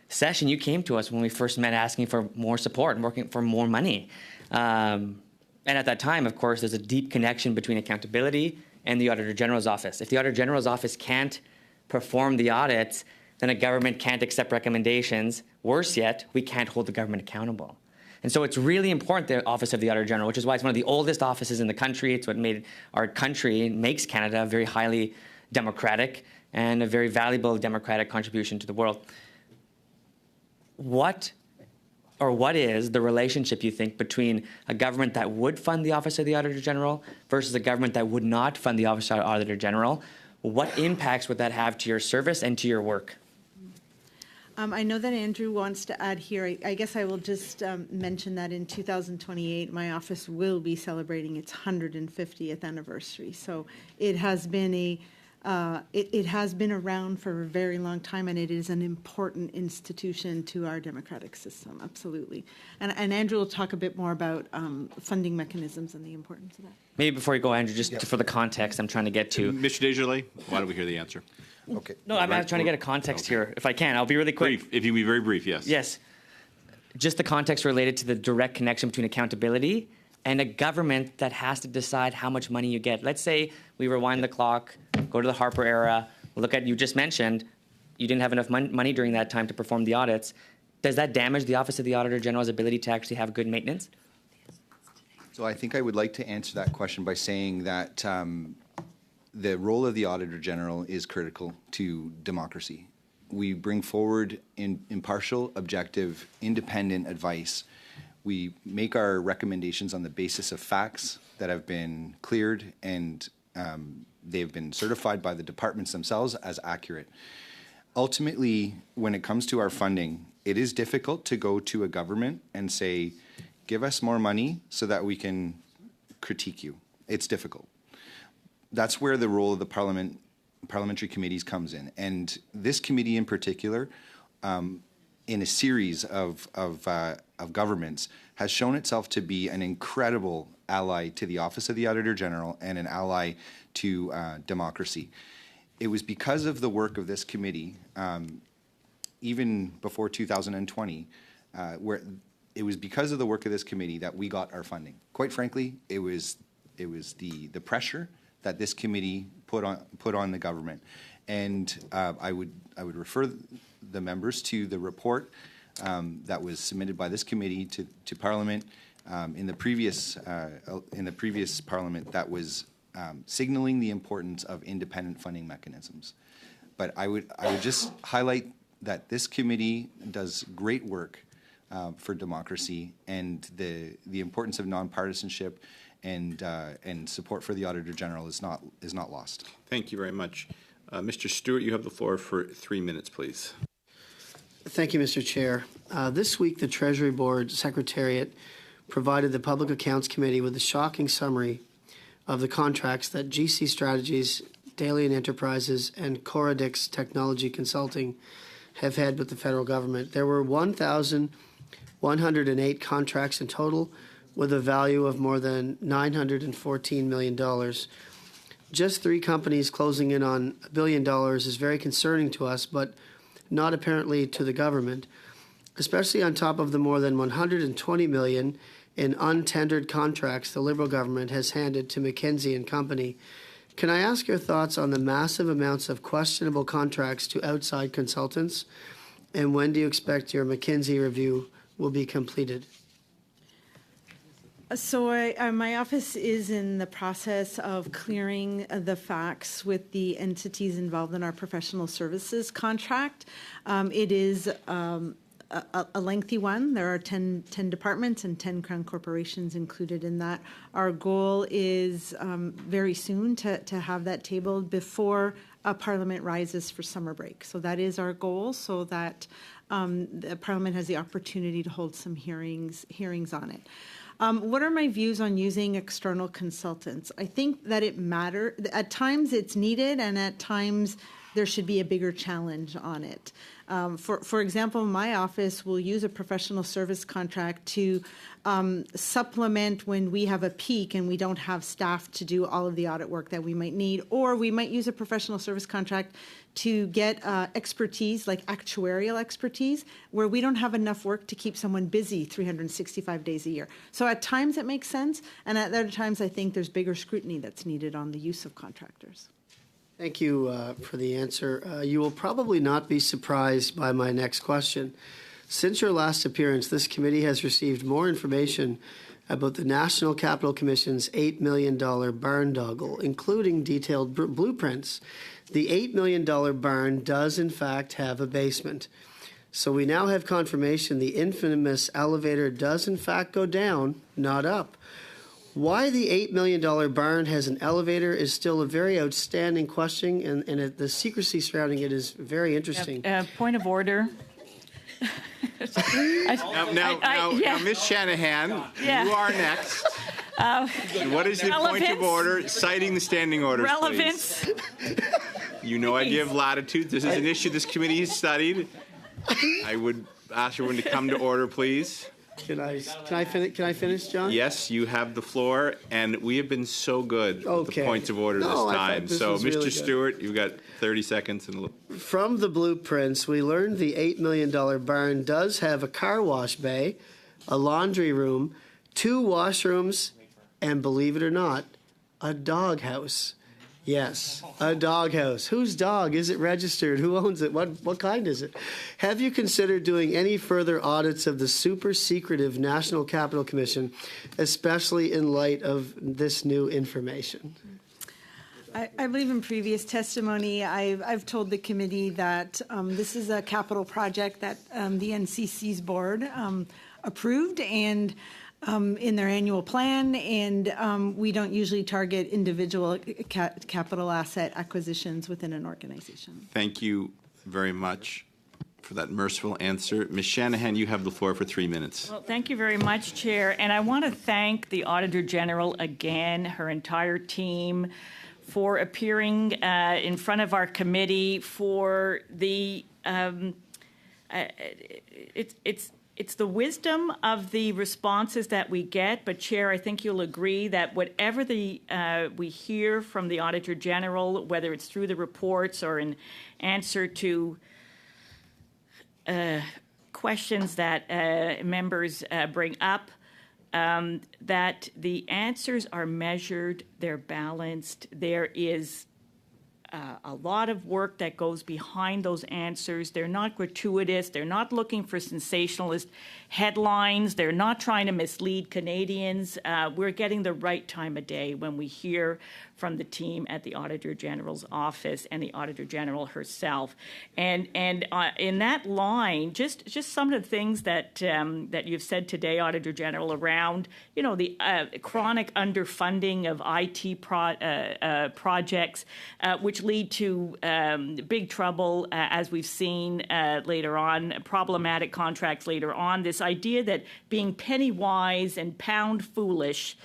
session, you came to us when we first met asking for more support and working for more money. And at that time, of course, there's a deep connection between accountability and the Auditor General's office. If the Auditor General's office can't perform the audits, then a government can't accept recommendations. Worse yet, we can't hold the government accountable. And so it's really important, the Office of the Auditor General, which is why it's one of the oldest offices in the country. It's what made our country, makes Canada very highly democratic and a very valuable democratic contribution to the world. What is the relationship, you think, between a government that would fund the Office of the Auditor General versus a government that would not fund the Office of the Auditor General? What impacts would that have to your service and to your work? I know that Andrew wants to add here. I guess I will just mention that in 2028, my office will be celebrating its 150th anniversary. So it has been it has been around for a very long time, and it is an important institution to our democratic system. Absolutely. And Andrew will talk a bit more about funding mechanisms and the importance of that. Maybe before you go, Andrew, just for the context I'm trying to get to. Mr. Desjardins, why don't we hear the answer? Okay. No, I'm trying to get a context here, if I can. I'll be really quick. Brief, if you can be very brief, yes. Yes. Just the context related to the direct connection between accountability and a government that has to decide how much money you get. Let's say we rewind the clock, go to the Harper era, look at, you just mentioned, you didn't have enough money during that time to perform the audits. Does that damage the Office of the Auditor General's ability to actually have good maintenance? So I think I would like to answer that question by saying that the role of the Auditor General is critical to democracy. We bring forward impartial, objective, independent advice. We make our recommendations on the basis of facts that have been cleared and they've been certified by the departments themselves as accurate. Ultimately, when it comes to our funding, it is difficult to go to a government and say, give us more money so that we can critique you. It's difficult. That's where the role of the parliamentary committees comes in. And this committee in particular, in a series of governments, has shown itself to be an incredible ally to the Office of the Auditor General and an ally to democracy. It was because of the work of this committee, even before 2020, where it was because of the work of this committee that we got our funding. Quite frankly, it was the pressure that this committee put on the government, and I would refer the members to the report that was submitted by this committee to Parliament in the previous Parliament that was signaling the importance of independent funding mechanisms. But I would just highlight that this committee does great work for democracy, and the importance of nonpartisanship and support for the Auditor General is not lost. Thank you very much. Mr. Stewart, you have the floor for 3 minutes, please. Thank you, Mr. Chair. This week, the Treasury Board Secretariat provided the Public Accounts Committee with a shocking summary of the contracts that GC Strategies, Dalian Enterprises, and Coradix Technology Consulting have had with the federal government. There were 1,108 contracts in total, with a value of more than $914 million. Just 3 companies closing in on $1 billion is very concerning to us, but not apparently to the government, especially on top of the more than $120 million in untendered contracts the Liberal government has handed to McKinsey and Company. Can I ask your thoughts on the massive amounts of questionable contracts to outside consultants, and when do you expect your McKinsey review will be completed? So my office is in the process of clearing the facts with the entities involved in our professional services contract. It is a lengthy one. There are 10 departments and 10 crown corporations included in that. Our goal is very soon to have that tabled before Parliament rises for summer break. So that is our goal, so that the Parliament has the opportunity to hold some hearings on it. What are my views on using external consultants? I think that it matters. At times it's needed, and at times there should be a bigger challenge on it. For example, my office will use a professional service contract to supplement when we have a peak and we don't have staff to do all of the audit work that we might need, or we might use a professional service contract to get expertise, like actuarial expertise, where we don't have enough work to keep someone busy 365 days a year. So at times it makes sense, and at other times I think there's bigger scrutiny that's needed on the use of contractors. Thank you for the answer. You will probably not be surprised by my next question. Since your last appearance, this committee has received more information about the National Capital Commission's $8 million barndoggle, including detailed blueprints. The $8 million barn does, in fact, have a basement. So we now have confirmation the infamous elevator does, in fact, go down, not up. Why the $8 million barn has an elevator is still a very outstanding question, and the secrecy surrounding it is very interesting. Point of order. Now, Ms. Shanahan, Yeah. you are next. What is the point of order? Citing the standing orders, Relevance. please. You know I give latitude. This is an issue this committee has studied. I would ask everyone to come to order, please. Can I finish, John? Yes, you have the floor, and we have been so good with the points of order No, this I thought time. this So, was Mr. really good. Stewart, you've got 30 seconds. From the blueprints, we learned the $8 million barn does have a car wash bay, a laundry room, 2 washrooms, and believe it or not, a doghouse. Yes, a doghouse. Whose dog? Is it registered? Who owns it? What kind is it? Have you considered doing any further audits of the super secretive National Capital Commission, especially in light of this new information? I believe in previous testimony, I've told the committee that this is a capital project that the NCC's board approved and in their annual plan, and we don't usually target individual capital asset acquisitions within an organization. Thank you very much for that merciful answer. Ms. Shanahan, you have the floor for 3 minutes. Well, thank you very much, Chair. And I want to thank the Auditor General again, her entire team, for appearing in front of our committee for the it's the wisdom of the responses that we get, but Chair, I think you'll agree that whatever we hear from the Auditor General, whether it's through the reports or in answer to questions that members bring up, that the answers are measured, they're balanced, there is a lot of work that goes behind those answers. They're not gratuitous. They're not looking for sensationalist headlines. They're not trying to mislead Canadians. We're getting the right time of day when we hear from the team at the Auditor General's office and the Auditor General herself. And in that line, just some of the things that you've said today, Auditor General, around the chronic underfunding of IT projects, which lead to big trouble, as we've seen later on, problematic contracts later on. This idea that being penny wise and pound foolish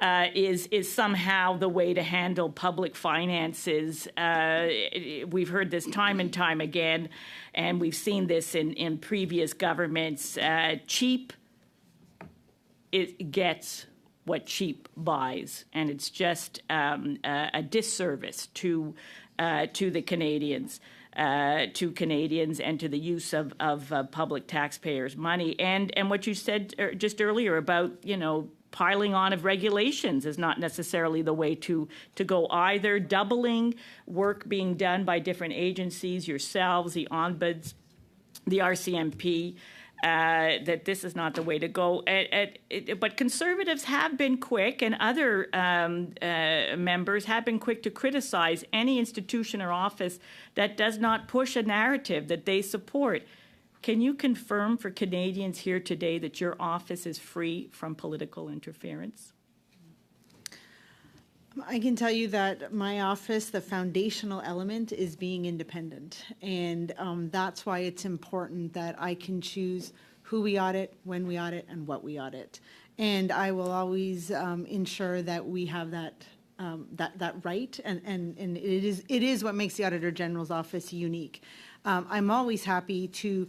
is somehow the way to handle public finances. We've heard this time and time again, and we've seen this in previous governments. Cheap, it gets what cheap buys, and it's just a disservice to the Canadians. To Canadians and to the use of public taxpayers' money. And what you said just earlier about, piling on of regulations is not necessarily the way to go either. Doubling work being done by different agencies, yourselves, the ombuds, the RCMP, that this is not the way to go. But Conservatives have been quick, and other members have been quick to criticize any institution or office that does not push a narrative that they support. Can you confirm for Canadians here today that your office is free from political interference? I can tell you that my office, the foundational element is being independent. And that's why it's important that I can choose who we audit, when we audit, and what we audit. And I will always ensure that we have that that right, and it is what makes the Auditor General's office unique. I'm always happy to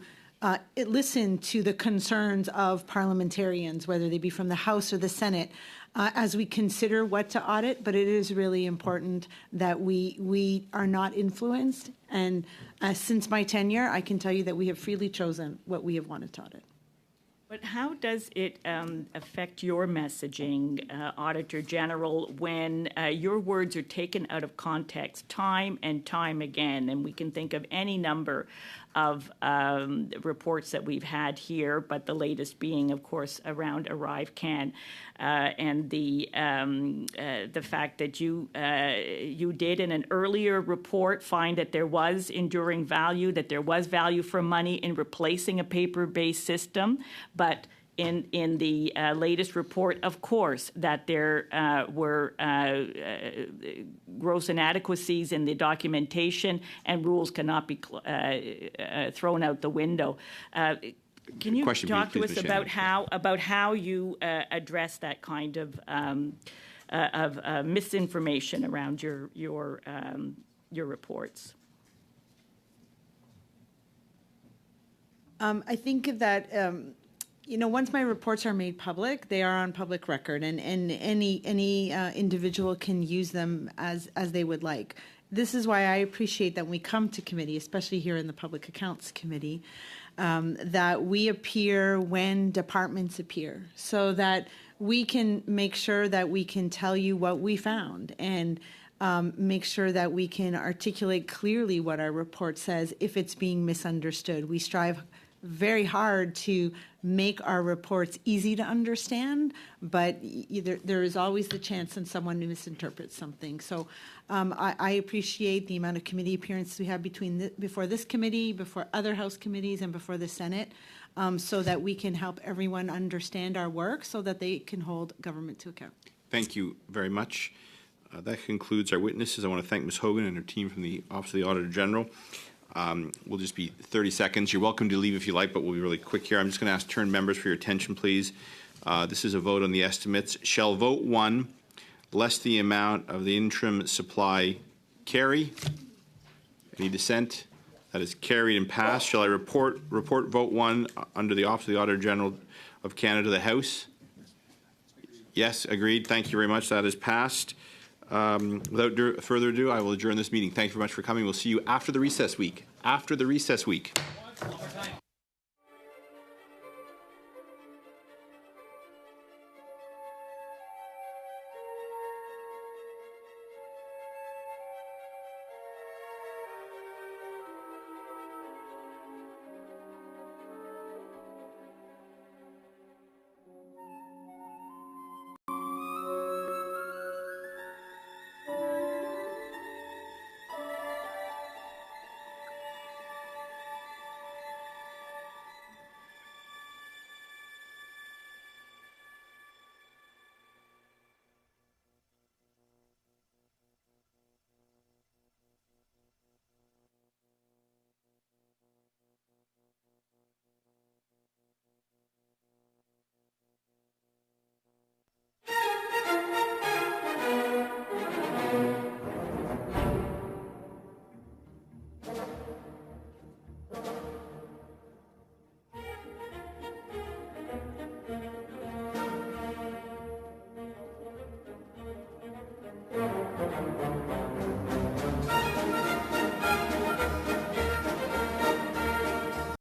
listen to the concerns of parliamentarians, whether they be from the House or the Senate, as we consider what to audit, but it is really important that we are not influenced. And since my tenure, I can tell you that we have freely chosen what we have wanted to audit. But how does it affect your messaging, Auditor General, when your words are taken out of context time and time again? And we can think of any number of reports that we've had here, but the latest being, of course, around ArriveCan, and the fact that you did in an earlier report find that there was enduring value, that there was value for money in replacing a paper-based system, but in the latest report, of course, that there were gross inadequacies in the documentation and rules cannot be thrown out the window. Can you talk to us about how you address that kind of misinformation around your reports? I think that once my reports are made public, they are on public record, and any individual can use them as they would like. This is why I appreciate that when we come to committee, especially here in the Public Accounts Committee, that we appear when departments appear, so that we can make sure that we can tell you what we found and make sure that we can articulate clearly what our report says if it's being misunderstood. We strive very hard to make our reports easy to understand, but there is always the chance that someone misinterprets something. So I appreciate the amount of committee appearances we have before this committee, before other House committees, and before the Senate, so that we can help everyone understand our work so that they can hold government to account. Thank you very much. That concludes our witnesses. I want to thank Ms. Hogan and her team from the Office of the Auditor General. We'll just be 30 seconds. You're welcome to leave if you like, but we'll be really quick here. I'm just going to ask turn members for your attention, please. This is a vote on the estimates. Shall vote 1, less the amount of the interim supply, carry? Any dissent? That is carried and passed. Shall I report vote 1 under the Office of the Auditor General of Canada to the House? Yes, agreed. Thank you very much. That is passed. Without further ado, I will adjourn this meeting. Thank you very much for coming. We'll see you after the recess week. After the recess week. Thank you.